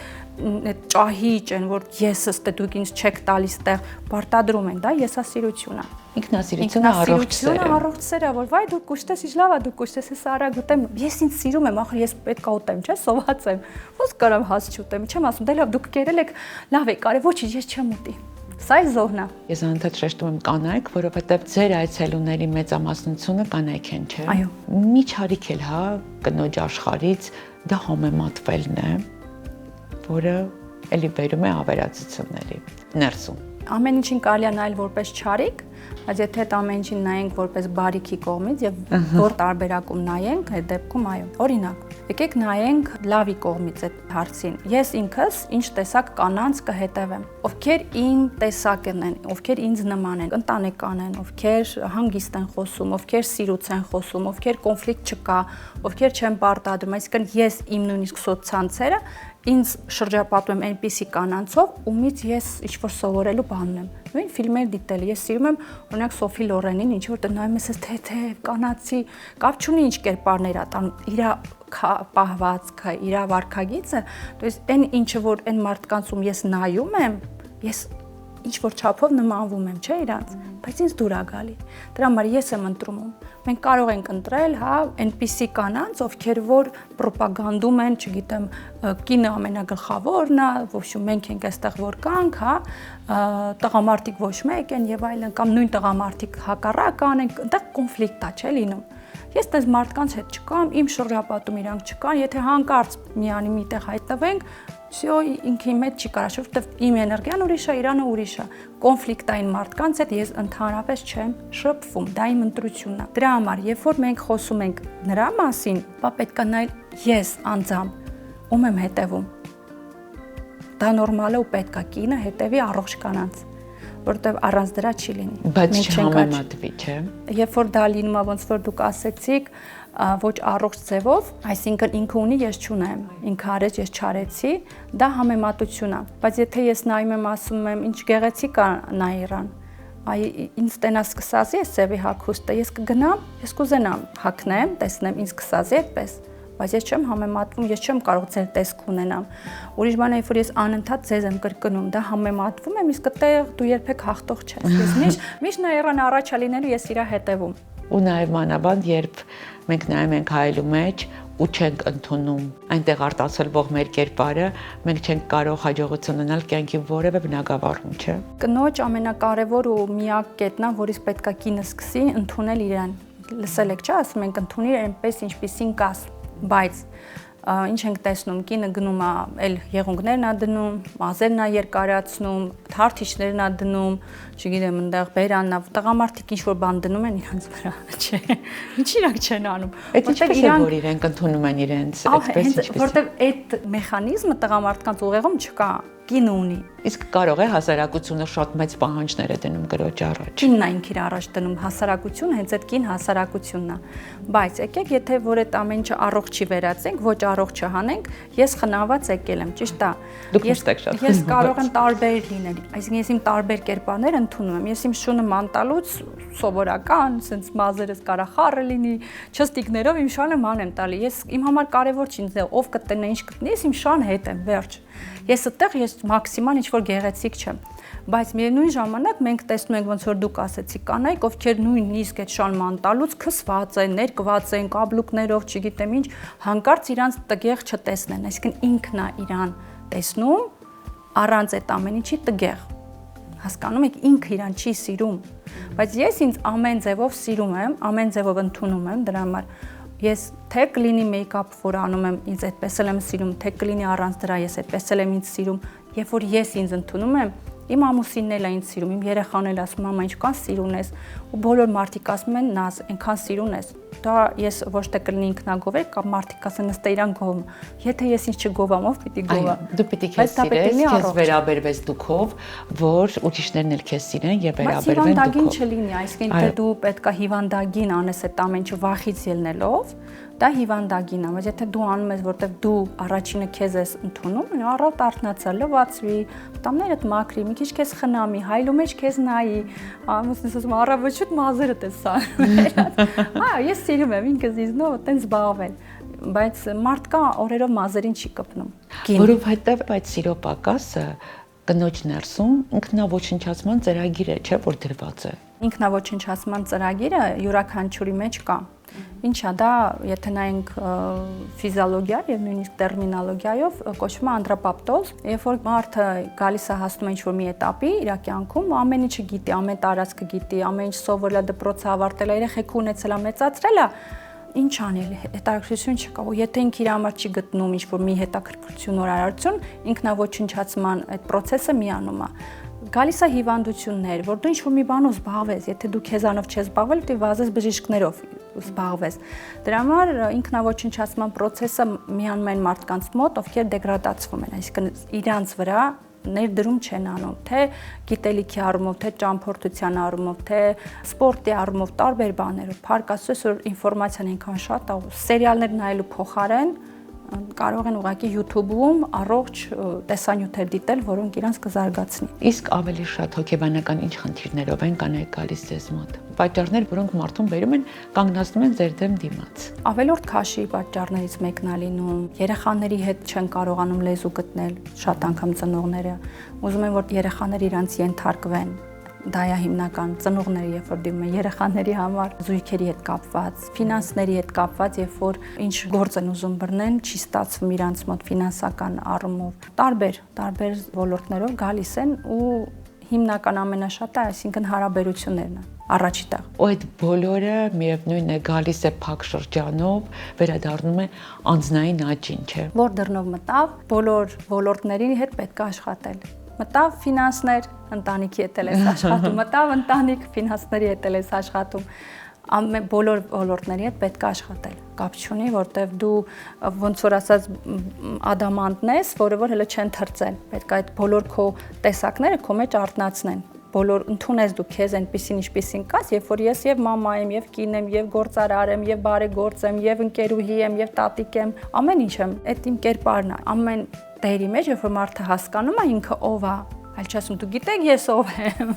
ճահիճ են, որ եսս դե դուք ինձ չեք տալիս տեղ, պարտադրում են, դա եսասիրություն է։ Ինքնասիրությունը առողջ սեր է։ Առողջ սեր է, որ վայ դու կուշտես, ինչ լավ է դու կուշտես, ես արագ ուտեմ, ես ինձ սիրում եմ, ախր ես պետք է ուտեմ, չէ՞, սոված եմ։ Ոնց կարամ հաց չուտեմ, չեմ ասում, դե լավ դուք կերել եք, լավ է, կարե ոչինչ, ես չեմ ուտի։ Սա է զոհն է։ Ես անընդհատ շեշտում եմ կանայք, որովհետև ձեր այցելուների մեծամասնությունը կանայք են, չէ՞։ Այո։ Միջարիք էլ, հա, կնոջ աշխարհից դա համեմատվելն է, որը էլի բերում է ավերածությունների ներսում։ Ամեն ինչին կարելի է նայել որպես չարիք, բայց եթե այդ ամեն ինչին նայենք որպես բարիքի կողմից եւ որ տարբերակում նայենք, այդ դեպքում այո։ Օրինակ, եկեք նայենք լավի կողմից այդ հարցին։ Ես ինքս ինչ տեսակ կանանց կհետևեմ, ովքեր իմ տեսակն են, ովքեր ինձ նման են, ընտանեկան են, ովքեր հանգիստ են խոսում, ովքեր սիրուց են խոսում, ովքեր կոնֆլիկտ չկա, ովքեր չեն պարտադրում, այսինքն ես իմ նույնիսկ սոցցանցերը ինձ շրջապատում եմ այնպիսի կանանցով, ումից ես ինչ-որ սովորելու բան ունեմ։ Նույն ֆիլմեր դիտել, ես սիրում եմ օրինակ Սոֆի Լորենին, ինչ որ նայում ես թեթև, կանացի, կապ չունի ինչ կերպարներ ա տանում, իր պահվածքը, իր վարքագիծը, то есть այն ինչը որ այն մարդկանցում ես նայում եմ, ես ինչ որ չափով նմանվում եմ, չէ՞ իրանց, բայց ինձ դուր ա գալի։ Դրա համար ես եմ ընտրում։ Մենք կարող ենք ընտրել, հա, այնպիսի կանանց, ովքեր որ ռոպագանդում են, չգիտեմ, կինը ամենագլխավորն է, ոչու մենք ենք այստեղ որ կանք, հա, տղամարդիկ ոչ մեկ են եւ այլն, կամ նույն տղամարդիկ հակառակ անեն, այնտեղ կոնֆլիկտ է, չէ՞ լինում։ Ես դες մարդկանց հետ չկամ, իմ շրջապատում իրանք չկան, եթե հանկարծ միանի միտեղ հայտնվենք, всё ինքին մեջ չի կարա, որովհետև իմ էներգիան ուրիշ է, իրանը ուրիշ է։ Կոնֆլիկտային մարդկանց հետ ես ընդհանրապես չեմ շփվում, դա իմ ընտրությունն է։ Դրա համար, երբ որ մենք խոսում ենք նրա մասին, պետք է նայել ես անձամբ ում եմ հետևում։ Դա նորմալ է ու պետք է կինը հետևի առողջ կանանց, որտեղ առանց դրա չի լինի։ Բայց չհամեմատվի, չէ՞։ Երբ որ դա լինում է, ոնց որ դուք ասեցիք, ոչ առողջ ձևով, այսինքն ինքը ունի, ես չունեմ, ինքը արեց, ես չարեցի, դա համեմատություն է։ Բայց եթե ես նայում եմ, ասում եմ, ինչ գեղեցիկ է Նաիրան, այ ինձ տենա սկսած ես ծևի հագուստը, ես կգնամ, ես կուզենամ հագնեմ, տեսնեմ, ինձ սկսած է այդպես, բայց ես չեմ համեմատվում, ես չեմ կարող ձեր տեսք ունենամ։ Ուրիշ բան է, երբ որ ես անընդհատ ձեզ եմ կրկնում, դա համեմատվում եմ, իսկ այդտեղ դու երբեք հաղթող չես։ Ես միշտ Նաիրան առաջ լինելու ես իրա հետևում։ Ու նաև մանավանդ, երբ մենք նայում ենք հայելու մեջ ու չենք ընդունում այնտեղ արտացոլվող մեր կերպարը, մենք չենք կարող հաջողություն ունենալ կյանքի որևէ բնագավառում, չէ՞։ Կնոջ ամենակարևոր ու միակ կետն է, որից պետքա կինը սկսի ընդունել իրան։ Լսել եք, չէ՞, ասում ենք ընդունի այնպես ինչպիսին կաս, բայց ինչ ենք տեսնում, կինը գնում է, էլ եղունգներն է դնում, մազերն է երկարացնում, թարթիչներն է դնում, չգիտեմ, այնտեղ բերանն է, տղամարդիկ ինչ-որ բան դնում են իրանց վրա, չէ։ Ինչ իրանք չեն անում։ Այդ ինչպես է, որ իրենք ընդունում են իրենց, այդպես ինչպես։ Որտեվ այդ մեխանիզմը տղամարդկանց ուղեղում չկա, կինը ունի։ Իսկ կարող է հասարակությունը շատ մեծ պահանջներ է դնում կրոջ առաջ։ Կինն է ինքն առաջ դնում հասարակությունը, հենց այդ կին հասարակությունն է։ Բայց եկեք, եթե որ այդ ամեն ինչը առողջ չի վերածենք, ոչ առողջ չհանենք, ես խնաված եկել եմ, ճիշտ է։ Ես կարող եմ տարբեր լինել, այսինքն ես իմ տարբեր կերպարներ ընդունում եմ։ Ես իմ շունը մանտալուց սովորական, sense մազերս կարա խառը լինի, չստիկներով իմ շանը ման եմ տալի։ Ես իմ համար կարևոր չի ինձ ով կտնե ինչ կտնի, ես իմ շան հետ եմ, վերջ։ Ես այդտեղ ես մաքսիմալ ինչ որ գեղեցիկ չեմ, բայց միևնույն ժամանակ մենք տեսնում ենք ոնց որ դուք ասեցիք կանայք, ովքեր նույնիսկ այդ շան մանտալուց քսված են, ներկված են, կաբլուկներով, չգիտեմ ինչ, հանկարծ իրանց տգեղ չտեսնեն, այսինքն ինքն է իրան տեսնում առանց այդ ամեն ինչի տգեղ։ Հասկանում եք, ինքը իրան չի սիրում, բայց ես ինձ ամեն ձևով սիրում եմ, ամեն ձևով ընդունում եմ, դրա համար ես թե կլինի մեյքափ, որ անում եմ, ինձ այդպես եմ սիրում, թե կլինի առանց դրա, ես այդպես եմ ինձ սիրում, երբ որ ես ինձ ընդունում եմ, իմ ամուսինն էլ է ինձ սիրում, իմ երեխան էլ ասում, մամա, ինչքան սիրուն ես, ու բոլոր մարդիկ ասում են, նազ, այնքան սիրուն ես։ Դա ես ոչ թե կլինի ինքնագովեր, կամ մարդիկ ասեն, ըստ իրան գովում։ Եթե ես ինձ չգովամ, ով պիտի գովա։ Դու պիտի քեզ սիրես, քեզ վերաբերվես դուքով, որ ուրիշներն էլ քեզ սիրեն եւ վերաբերվեն դուքով։ Հիվանդագին չլինի, այսինքն թե դու պետքա հիվանդագին անես այդ ամեն ինչը վախից ելնելով, դա հիվանդագին է, բայց եթե դու անում ես, որտեղ դու առաջինը քեզ ես ընդունում, առատ արթնացա, լվացվի, տամներդ մաքրի, մի քիչ քեզ խնամի, հայլու մեջ քեզ նայի, ամուսինս ասում առավոտ մազերը տեսա։ Հա, ես սիրում եմ ինքս ինձնով այտենց զբաղվել, բայց մարդկա օրերով մազերին չի կպնում։ Որովհետև այդ սիրո պակասը կնոջ ներսում ինքնաոչնչացման ծրագիր է, չէ՞ որ դրված է։ Ինքնաոչնչացման ծրագիրը յուրաքանչյուրի մեջ կա։ Ինչա դա, եթե նայենք ֆիզիոլոգիա եւ նույնիսկ տերմինոլոգիայով կոչվում է անդրոպապտոզ, երբ որ մարդը գալիս է հասնում է ինչ-որ մի էտապի իր կյանքում, ամեն ինչը գիտի, ամեն տարածքը գիտի, ամեն ինչ սովորել է, դպրոցը ավարտել է, երեխեք ունեցել է, մեծացրել է, ինչ անել, հետաքրքրություն չկա, ու եթե ինքը իր համար չի գտնում ինչ-որ մի հետաքրքրություն or արարություն, ինքնաոչնչացման այդ process-ը միանում է։ Գալիս է հիվանդություններ, որ դու ինչ-որ մի բանով զբաղվես, եթե դու քեզանով չես զբաղվել, դու վազես բժիշկներով զբաղվես։ Դրա համար ինքնաոչնչացման process-ը միանում են մարդկանց մոտ, ովքեր դեգրադացվում են, այսինքն իրանց վրա ներդրում չեն անում, թե գիտելիքի առումով, թե ճամփորդության առումով, թե սպորտի առումով, տարբեր բաներով։ Փառք Աստծո, որ ինֆորմացիան այնքան շատ է, սերիալներ նայելու փոխարեն կարող են ուղղակի YouTube-ում առողջ տեսանյութեր դիտել, որոնք իրանց կզարգացնի։ Իսկ ավելի շատ հոգեբանական ինչ խնդիրներով են կանայք գալիս ձեզ մոտ։ Պատճառներ, որոնք մարդուն բերում են, կանգնացնում են ձեր դեմ դիմաց։ Ավելորդ քաշի պատճառներից մեկն է լինում, երեխաների հետ չեն կարողանում լեզու գտնել, շատ անգամ ծնողները ուզում են, որ երեխաները իրանց ենթարկվեն։ Դա է հիմնական ծնողները, երբ որ դիմում են երեխաների համար զույգերի հետ կապված, ֆինանսների հետ կապված, երբ որ ինչ գործ են ուզում բռնեն, չի ստացվում իրանց մոտ ֆինանսական առումով։ Տարբեր ոլորտներով գալիս են ու հիմնական ամենաշատը, այսինքն հարաբերություններն են առաջի տեղ։ Ու այդ բոլորը միևնույն է գալիս է փակ շրջանով, վերադառնում է անձնային աճին, չէ՞։ Որ դռնով մտավ, բոլոր ոլորտների հետ պետք է աշխատել։ Մտավ ֆինանսներ, ընտանիքի հետ ես աշխատում, մտավ ընտանիք, ֆինանսների հետ ես աշխատում, բոլոր ոլորտների հետ պետք է աշխատել։ Կապ չունի, որտեվ դու ոնց որ ասած ադամանտն ես, որը որ հələ չեն թրծել։ Պետք է այդ բոլոր քո տեսակները քո մեջ արտնացնեն։ Բոլոր ընդունես դու քեզ այնպեսին ինչպեսին կաս, երբ որ ես եւ մամա եմ, եւ կին եմ, եւ գործարար եմ, եւ բարեգործ եմ, եւ ընկերուհի եմ, եւ տատիկ եմ, ամեն ինչ եմ։ Այդ իմ կերպարն է։ Ամեն դերի մեջ, երբ որ մարդը հասկանում է ինքը ով է, այլ չասում դու գիտեք ես ով եմ։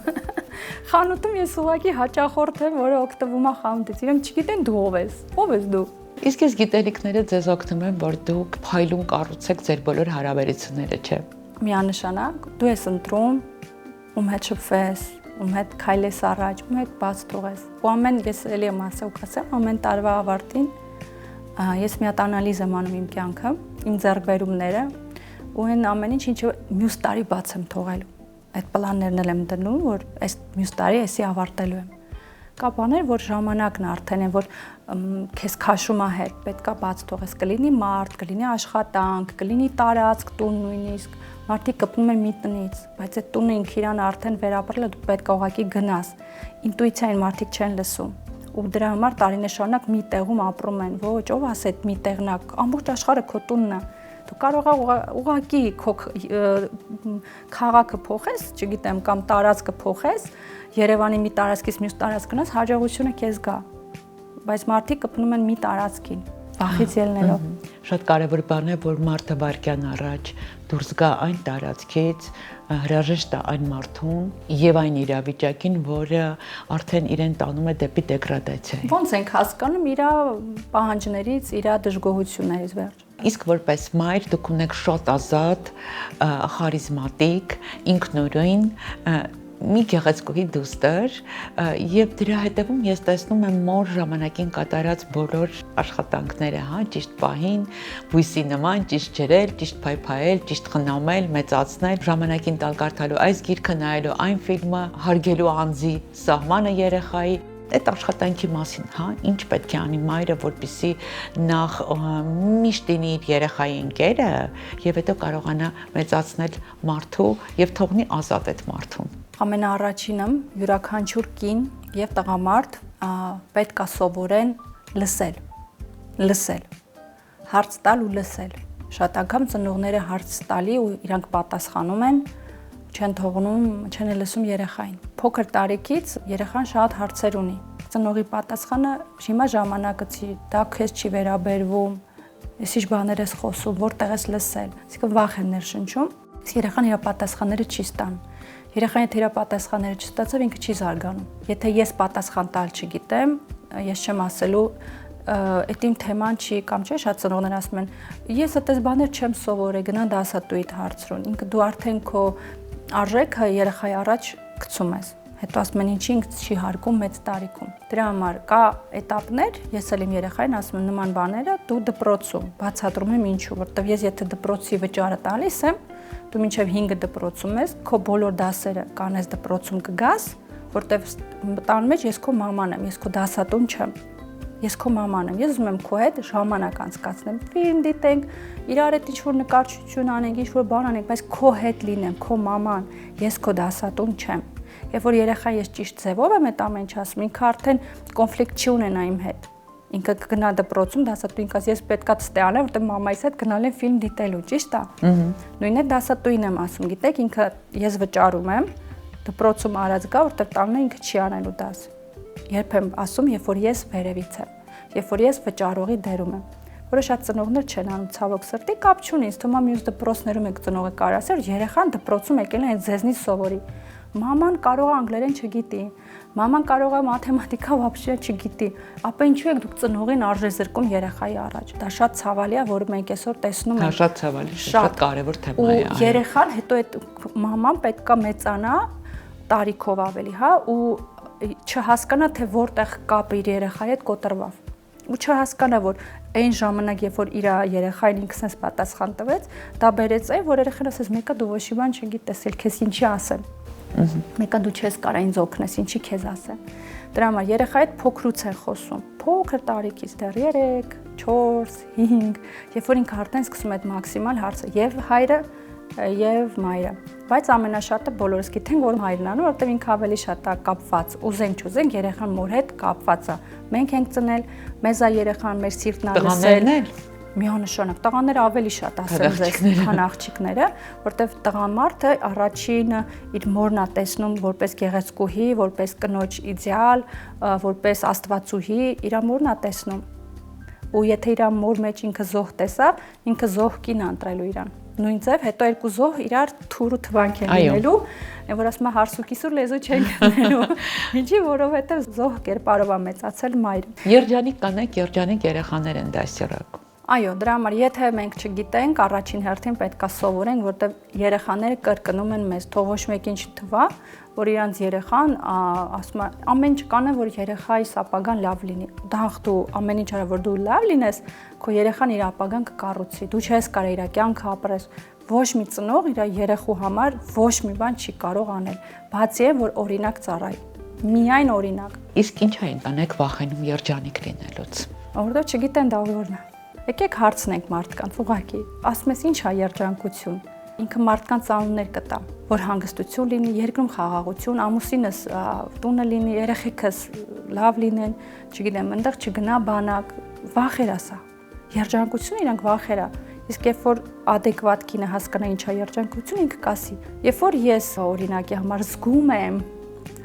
Խանութում ես ուղղակի հաճախորդ եմ, որը օգտվում է խանութից։ Իրենք չգիտեն դու ով ես։ Ով ես դու։ Իսկ այս գիտելիքները ձեզ օգնում են, որ դուք փայլուն կառուցեք ձեր բոլոր հարաբերությունները, չէ՞։ Միանշանակ դու ես ընտրում ում հետ շփվես, ում հետ քայլես առաջ, ում հետ բաց թողես։ Ու ամեն ես էլի եմ ասել, ամեն տարվա ավարտին ես մի հատ անալիզ եմ անում իմ կյանքը, իմ ձեռքբերումները, ու այն ամեն ինչը մյուս տարի բաց եմ թողելու։ Այդ պլաններն եմ դնում, որ այս մյուս տարի էսի ավարտելու եմ։ Կա բաներ, որ ժամանակն արդեն է, որ քեզ քաշում է հետ, պետքա բաց թողես, կլինի մարդ, կլինի աշխատանք, կլինի տարածք, տուն նույնիսկ, մարդիկ կպնում են մի տնից, բայց այդ տունը ինքը իրան արդեն վերապրել է, դու պետք է ուղղակի գնաս։ Ինտուիցիային մարդիկ չեն լսում։ Ու դրա համար տարիներ շարունակ մի տեղում ապրում են, ոչ, ով ասե այդ մի տեղն է, ամբողջ աշխարհը քո տունն է։ Դու կարող ես ուղղակի քո քաղաքը փոխես, չգիտեմ, կամ տարածքը փոխես, Երևանի մի տարածքից մյուս տարածք գնաս, հաջողությունը քեզ գա։ Բայց մարդիկ կպնում են մի տարածքին, վախից ելնելով։ Շատ կարևոր բան է, որ մարդը վարքյան առաջ դուրս գա այն տարածքից, հրաժեշտ տա այն մարդուն եւ այն իրավիճակին, որը արդեն իրեն տանում է դեպի դեգրադացիա։ Ոնց ենք հասկանում իր պահանջներից, իր դժգոհություններից վերջ։ Իսկ որպես մայր դուք ունեք շատ ազատ, խարիզմատիկ, ինքնուրույն մի գեղեցկուհի դուստր եւ դրա հետևում ես տեսնում եմ մոր ժամանակին կատարած բոլոր աշխատանքները, հա, ճիշտ պահին, բույսի նման, ճիշտ ջրել, ճիշտ փայփայել, ճիշտ խնամել, մեծացնել, ժամանակին տալ կարդալու այս գիրքը նայելու, այն ֆիլմը, հարգելու անձի սահմանը երեխայի այդ աշխատանքի մասին, հա, ինչ պետք է անի մայրը, որպեսզի նախ միշտ լինի իր երեխայի ընկերը եւ հետո կարողանա մեծացնել մարդու եւ թողնի ազատ այդ մարդուն։ Ամենաառաջինը յուրաքանչյուր կին եւ տղամարդ պետք է սովորեն լսել, հարց տալ ու լսել։ Շատ անգամ ծնողները հարց տալի ու իրանք պատասխանում են, չեն թողնում, չեն լսում երեխային։ Փոքր տարիքից երեխան շատ հարցեր ունի։ Ծնողի պատասխանը հիմա ժամանակացի, դա քեզ չի վերաբերվում, ես ինչ բաներ ես խոսում, որտեղ ես լսել։ Այսինքն վախ են ներշնչում, իսկ երեխան իր պատասխանները չի ստանում։ Երեխան եթե իր պատասխանները չստացավ, ինքը չի զարգանում։ Եթե ես պատասխան տալ չգիտեմ, ես չեմ ասելու այդ իմ թեման չի, կամ չէ, շատ ծնողներ ասում են, ես այդպես բաներ չեմ սովորել, գնա դասատուիդ հարցրուն։ Ինքը դու արդեն քո արժեքը երեխայի առաջ գցում ես։ Հետո ասում են ինչի ինձ չի հարգում մեծ տարիքում։ Դրա համար կա էտապներ, ես էլ իմ երեխային ասում եմ նման բաները դու դպրոցում բացատրում եմ ինչու, որտեվ ես եթե դպրոցի վճարը տալիս եմ, դու մինչև 5 դպրոցում ես, քո բոլոր դասերը կանես դպրոցում կգաս, որտեվ տան մեջ ես քո մաման եմ, ես քո դասատուն չեմ։ ես քո մաման եմ, ես ուզում եմ քո հետ ժամանակ անցկացնեմ, ֆիլմ դիտենք, իրար հետ ինչ-որ նկարչություն անենք, ինչ-որ բան անենք, բայց քո հետ լինեմ, քո մաման, ես քո դասատուն չեմ։ Երբ որ երեխան ես ճիշտ ձևով եմ այդ ամեն ինչ ասում, ինքը արդեն կոնֆլիկտ չի ունենա իմ հետ։ Ինքը կգնա դպրոցում, դասատուին կաս ես պետքա ստե անեմ, որտեղ մամայիս հետ գնալ եմ ֆիլմ դիտելու, ճիշտ է։ Նույնն է դասատուին եմ ասում, գիտեք, ինքը ես վճարում եմ, դպրոցում արած գա, որտեղ տանն ինքը չի անելու դաս։ Երբ եմ ասում, երբ որ ես վերևից եմ, երբ որ ես վճարողի դերում եմ։ Որը շատ ծնողներ չեն անում, ցավոք սրտի, կապ չունի, ինձ թվում է մյուս դպրոցներում եք ծնողը կարող ասել, երեխան դպրոցում եկել է հենց ձեզնից սովորի։ Մաման կարող է անգլերեն չգիտի, մաման կարող է մաթեմատիկա вообще չգիտի, ապա ինչու եք դուք ծնողին արժե զրկում երեխայի առաջ։ Դա շատ ցավալի է, որ մենք այսօր տեսնում ենք։ Շատ ցավալի, շատ կարևոր թեմա է։ Ու երեխան հետո այդ մաման պետքա մեծանա տարիքով ավելի, հա, ու չհասկանա թե որտեղ կապը իր երեխայի հետ կոտրվավ։ Ու չհասկանա, որ այն ժամանակ, երբ որ իր երեխային ինքս էս պատասխան տվեց, դա բերեց այն, որ երեխան ասեց, մեկը դու ոչի բան չգիտես, էլ քեզ ինչի ասեմ։ Մեկը դու չես կարա ինձ օգնես, ինչի քեզ ասեմ։ Դրա համար երեխայի հետ փոքրուց են խոսում։ Փոքր տարիքից դեռ 3, 4, 5, երբ որ ինքը արդեն սկսում է այդ մաքսիմալ հարցը, եւ հայրը եւ մայրը։ Բայց ամենաշատը բոլորս գիտենք, որ մայրն անում, որտեղ ինքը ավելի շատ է կապված, ուզենք չուզենք, երեխան մոր հետ կապված է։ Մենք ենք ծնել, մեզ է երեխան մեր սիրտն է լսել։ Միանշանակ տղաները ավելի շատ ասեն ձեզ, քան աղջիկները, որտեղ տղամարդը առաջինը իր մորն է տեսնում որպես գեղեցկուհի, որպես կնոջ իդեալ, որպես աստվածուհի, իր մորն է տեսնում։ Ու եթե իր մոր մեջ ինքը զոհ տեսավ, ինքը զոհ կին ընտրելու իրան։ Նույն ձև հետո երկու զոհ իրար թուր ու թվանք են լինելու, այն որ ասում է հարսուկիսուր լեզու չեն գտնելու։ Ինչի, որովհետև զոհ կերպարով է մեծացել մայրը։ Երջանիկ կանայք, երջանիկ երեխաներ են դասյարակում։ Այո, դրա համար եթե մենք չգիտենք, առաջին հերթին պետքա սովորենք, որտեղ երեխաները կրկնում են մեզ, թող ոչ մեկին չթվա, որ իրանց երեխան ասում է ամեն ինչ կանեն, որ երեխայիս ապագան լավ լինի։ Դահ դու ամեն ինչ արա, որ դու լավ լինես, քո երեխան իր ապագան կկառուցի։ Դու չես կարող իր կյանքը ապրես։ Ոչ մի ծնող իր երեխու համար ոչ մի բան չի կարող անել, բացի այն, որ օրինակ ծառայի։ Միայն օրինակ։ Իսկ ինչ են կանայք վախենում երջանիկ լինելուց։ Որտեղ չգիտեն դա որն է։ Եկեք հարցնենք մարդկանց, ուղղակի, ասում ես ինչ է երջանկություն։ Ինքը մարդկանց անուններ կտա, որ հանգստություն լինի, երկրում խաղաղություն, ամուսինս տունը լինի, երեխեքս լավ լինեն, չգիտեմ, այնտեղ չգնա բանակ, վախեր է սա։ Երջանկությունը իրանք վախեր է։ Իսկ երբ որ adekvat կինը հասկանա ինչ է երջանկություն, ինքը կասի։ Երբ որ ես օրինակի համար զգում եմ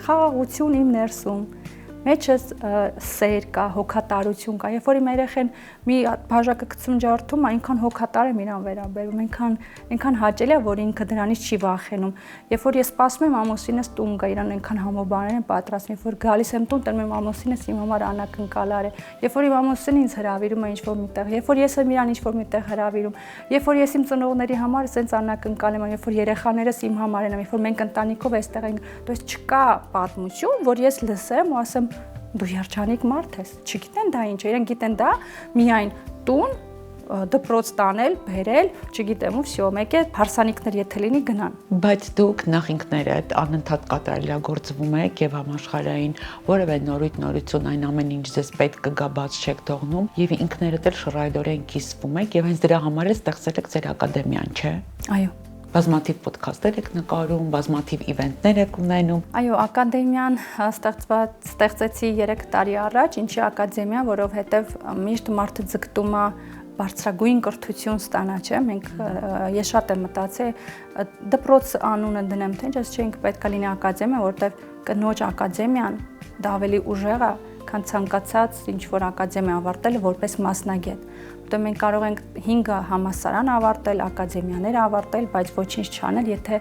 խաղաղություն իմ ներսում, մեջս սեր կա, հոգատարություն կա, երբ որ իմ երեխեն մի բաժակը գցում ջարդում, այնքան հոգատար եմ իրան վերաբերում, այնքան հաճելի է, որ ինքը դրանից չի վախենում։ Երբ որ ես սպասում եմ ամուսինս տուն գա, իրան այնքան համոբաներ եմ պատրաստում, երբ որ գալիս եմ տուն, տնում եմ ամուսինս իմ համար անակնկալար է։ Երբ որ իմ ամուսինը ինձ հրավիրում է ինչ-որ միտեղ, երբ որ ես եմ իրան ինչ-որ միտեղ հրավիրում, երբ որ ես իմ ծնողների համար ասենց անակնկալ եմ, երբ որ երեխաներս իմ համար են, երբ որ մենք ընտանիքով այստեղ ենք, դու չկա պատմություն, որ ես լսեմ ու ասեմ դու երջանիկ մարդ ես, չգիտեն դա ինչ է, իրենք գիտեն դա միայն տուն, դպրոց տանել, բերել, չգիտեմ ու վсё, մեկ է հարսանիքներ եթե լինի գնան։ Բայց դուք նախ ինքներդ անընդհատ կատարելագործվում եք եւ համաշխարհային որևէ նորություն այն ամեն ինչ ձեզ պետք կգա բաց չեք թողնում եւ ինքներդ էլ շռայլորեն կիսվում եք եւ հենց դրա համար էլ ստեղծել եք ձեր ակադեմիան, չէ՞։ Այո։ Բազմաթիվ ոդքասթեր եք նկարում, բազմաթիվ իվենտներ եք ունենում։ Այո, ակադեմիան ստեղծեցի 3 տարի առաջ, ինչի ակադեմիա, որովհետև միշտ մարդը ձգտում է բարձրագույն կրթություն ստանա, չէ՞։ Ես շատ եմ մտածել, դպրոց անունը դնեմ, թե ինչ, չէ, ինքը պետք է լինի ակադեմիա, որովհետև կնոջ ակադեմիան դա ավելի ուժեղ է, քան ցանկացած ինչ-որ ակադեմիա ավարտելը որպես մասնագետ։ Որտեղ մենք կարող ենք 5 համալսարան ավարտել, ակադեմիաներ ավարտել, բայց ոչինչ չանել, եթե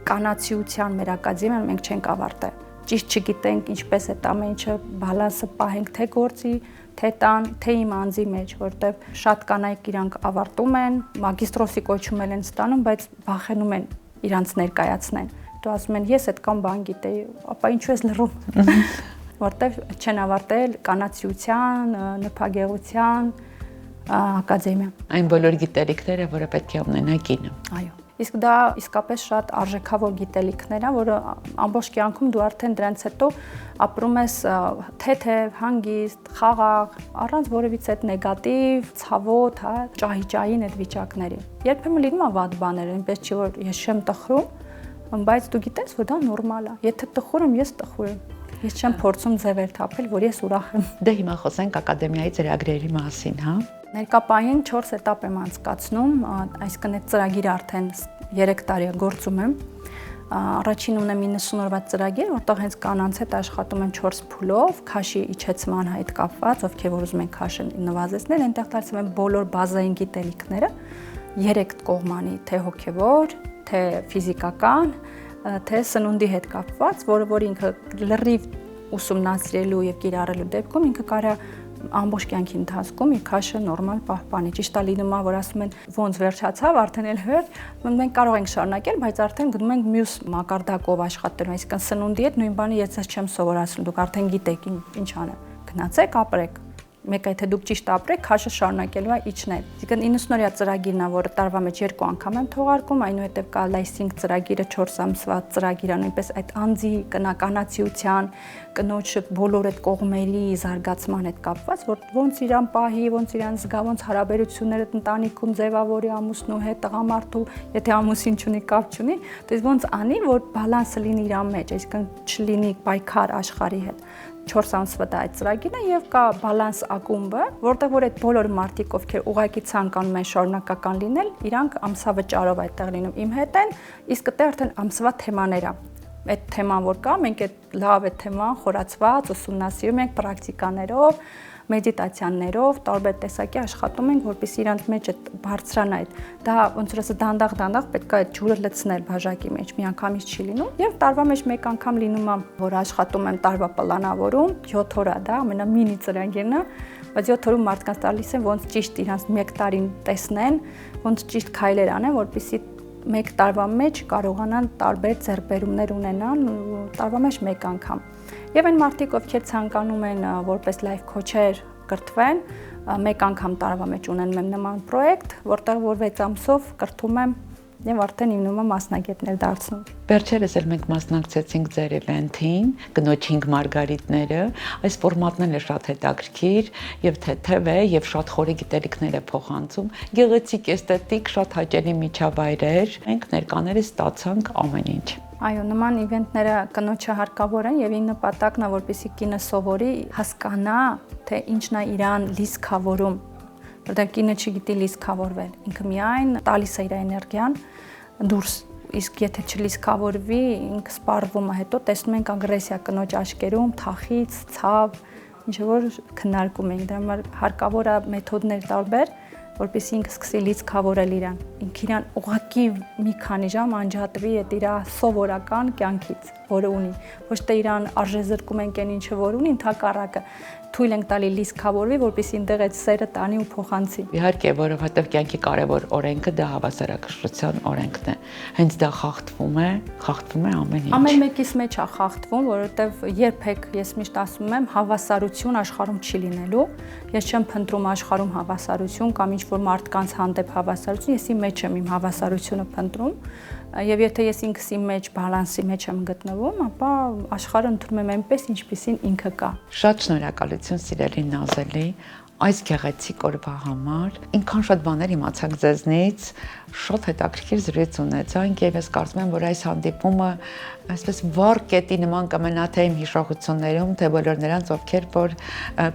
կանացիության մեր ակադեմիան մենք չենք ավարտել։ Ճիշտ չգիտենք ինչպես է ամեն ինչը բալանսը պահենք թե գործի, թե տան, թե իմ անձի մեջ, որտեղ շատ կանայք իրանք ավարտում են, մագիստրոսի կոչում են ստանում, բայց վախենում են իրանց ներկայացնեն։ Դու ասում են ես այդքան բան գիտեի, ապա ինչու ես լռում։ Որտեղ չեն ավարտել կանացիության, նրբագեղության ակադեմիա։ Այն բոլոր գիտելիքները, որը պետք է ունենա կինը։ Այո։ Իսկ դա իսկապես շատ արժեքավոր գիտելիքներ են, որը ամբողջ կյանքում դու արդեն դրանից հետո ապրում ես թեթև, հանգիստ, խաղաղ, առանց որևիցե այդ նեգատիվ, ցավոտ, հա, ճահի-ճահին այդ վիճակների։ Երբեմն լինում է վատ բաներ, այնպես չի որ ես չեմ տխրում, բայց դու գիտես, որ դա նորմալ է։ Եթե տխուր եմ, ես տխուր եմ։ Ես չեմ փորձում ձևեր թափել, որ ես ուրախ եմ։ Դե հիմա խոսենք ակադեմիայի ծրագրերի մասին, հա։ Ներկա պահին 4 էտապ եմ անցկացնում, այսինքն այդ ծրագիրը արդեն 3 տարի է գործում եմ։ Առաջին ունեմ 90 օրվա ծրագիր, որտեղ հենց կանանց հետ աշխատում եմ 4 փուլով, քաշի իջեցման հետ կապված, ովքեր որ ուզում են քաշը նվազեցնել, այնտեղ դարձնում եմ բոլոր բազային գիտելիքները 3 կողմանի, թե հոգևոր, թե ֆիզիկական, թե սնունդի հետ կապված, որ ինքը լրիվ ուսումնասիրելու եւ կիրառելու դեպքում ինքը կարա ամբողջ կյանքի ընթացքում իր քաշը նորմալ պահպանի։ Ճիշտ է լինում է, որ ասում են ոնց վերջացավ, արդեն էլ հերթ, մենք կարող ենք շարունակել, բայց արդեն գնում ենք մյուս մակարդակով աշխատելու, այսինքն սնունդի հետ նույն բանը ես չեմ սովորացնում, դուք արդեն գիտեք ինչ անեմ։ Գնացեք, ապրեք։ Մեկը եթե դուք ճիշտ ապրեք, քաշը շարունակելու է իջնել։ Այսինքն 90 օրյա ծրագիրն է, որը տարվա մեջ 2 անգամ եմ թողարկում, այնուհետև կա լայսինգ ծրագիրը 4 ամսվա ծրագիրը, նույնպես այդ անձի կնականացիության, կնոջ բոլոր այդ կողմերի զարգացման հետ կապված, որ ոնց իրան պահի, ոնց իրան զգա, ոնց հարաբերությունները ընտանիքում ձևավորի ամուսնու հետ, տղամարդու, եթե ամուսին չունի, կապ չունի, դες ոնց անի, որ բալանսը լինի իրան մեջ, այսինքն չլինի պայքար աշխարհի հետ։ 4 ամսվա դա այդ ծրագիրն է եւ կա բալանս ակումբը, որտեղ որ այդ բոլոր մարդիկ, ովքեր ուղղակի ցանկանում են շարունակական լինել, իրանք ամսավճարով այդտեղ լինում իմ հետ են, իսկ դա արդեն ամսվա թեմաներ է։ Այդ թեման որ կա, մենք այդ լավ այդ թեման խորացված ուսումնասիրում ենք պրակտիկաներով, մեդիտացիաներով, տարբեր տեսակի աշխատում ենք, որպեսզի իրանց մեջ այդ բարձրանա այդ։ Դա ոնց որ ասած դանդաղ պետք է այդ ջուրը լցնել բաժակի մեջ, միանգամից չի լինում։ Եվ տարվա մեջ մեկ անգամ լինում է, որ աշխատում եմ տարվա պլանավորում, 7 օր է դա, ամենամինի ծրագիրն է, բայց 7 օրում մարդկանց տալիս են ոնց ճիշտ իրանց 1 տարին տեսնեն, ոնց ճիշտ քայլեր անեն, որպեսզի մեկ տարվա մեջ կարողանան տարբեր ձեռքբերումներ ունենան, տարվա մեջ մեկ անգամ։ Եվ այն մարդիկ, ովքեր ցանկանում են որպես լայֆ քոչեր կրթվեն, մեկ անգամ տարվա մեջ ունենում եմ նման պրոյեկտ, որտեղ որ 6 ամսով կրթում եմ եւ արդեն իմ նոմը մասնագետներ դարձնում։ Վերջերս էլ մենք մասնակցեցինք ձեր իվենթին, կնոջ 5 մարգարիտները, այս ֆորմատն էլ է շատ հետաքրքիր եւ թեթև է եւ շատ խորի գիտելիքներ է փոխանցում, գեղեցիկ, էսթետիկ, շատ հաճելի միջավայրեր, մենք ներկաներս ստացանք ամեն ինչ։ Այո, նման իվենթները կնոջը հարկավոր են եւ իր նպատակն է, որպեսզի կինը սովորի, հասկանա, թե ինչն է իրան լիցքավորում, որտեղ կինը չգիտի լիցքավորվել, ինքը միայն տալիս է իր էներգիան դուրս, իսկ եթե չլիցքավորվի, ինքը սպառվում է, հետո տեսնում ենք ագրեսիա կնոջ աչքերում, թախից, ցավ, ինչ որ քննարկում ենք, դրա համար հարկավոր է մեթոդներ տարբեր, որպեսզի ինքը սկսի լիցքավորել իրան, ինքը իրան ուղղակի մի քանի ժամ անջատվի այդ իր սովորական կյանքից, որը ունի, ոչ թե իրան արժեզրկում ենք այն ինչը որ ունի, ընդհակառակը թույլ ենք տալի լիցքավորվի, որպեսզի ինտեղ այդ սերը տանի ու փոխանցի։ Իհարկե, որովհետև կյանքի կարևոր օրենքը դա հավասարակշռության օրենքն է։ Հենց դա խախտվում է ամեն ինչ։ Ամեն մեկիս մեջ է խախտվում, որովհետև երբեք ես միշտ ասում եմ, հավասարություն աշխարհում չի լինելու։ Ես չեմ փնտրում աշխարհում հավասարություն կամ ինչ-որ մարդկանց հանդեպ հավասարություն, ես իմ մեջ եմ իմ հավասարությունը փնտրում։ Եվ եթե ես ինքս իմ մեջ բալանսի մեջ եմ գտնվում, ապա աշխարհը ընդունում եմ այնպես, ինչպիսին ինքը կա։ Շատ շնորհակալություն սիրելի Նազելի, այս գեղեցիկ օրվա համար։ Ինքան շատ բաներ իմացանք ձեզնից, շատ հետաքրքիր զրույց ունեցանք եւ ես կարծում եմ, որ այս հանդիպումը այսպես վառ կետի նման կմնա թե իմ հիշողություններում, թե բոլոր նրանց, ովքեր որ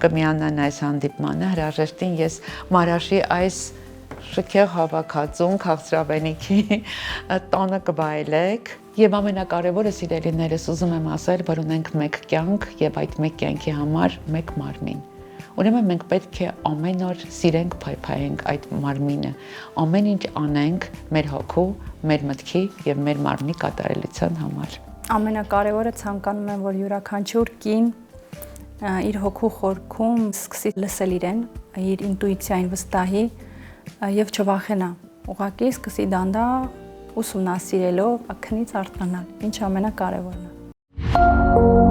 կմիանան այս հանդիպմանը, հրաժեշտին ես Մարաշի այս շքեղ հավաքածուն քաղցրավենիքի տանը կվայելեք եւ ամենակարևորը սիրելիներս ուզում եմ ասել, որ ունենք մեկ կյանք եւ այդ մեկ կյանքի համար մեկ մարմին։ Ուրեմն մենք պետք է ամեն օր սիրենք, փայփայենք այդ մարմինը, ամեն ինչ անենք մեր հոգու, մեր մտքի եւ մեր մարմնի կատարելության համար։ Ամենակարևորը ցանկանում եմ, որ յուրաքանչյուր կին իր հոգու խորքում սկսի լսել իրեն, իր ինտուիցիային վստահի եւ չվախենա, ուղղակի սկսի դանդաղ ուսումնասիրելով ակնից արթնանալ, ինչը ամենակարևորն է։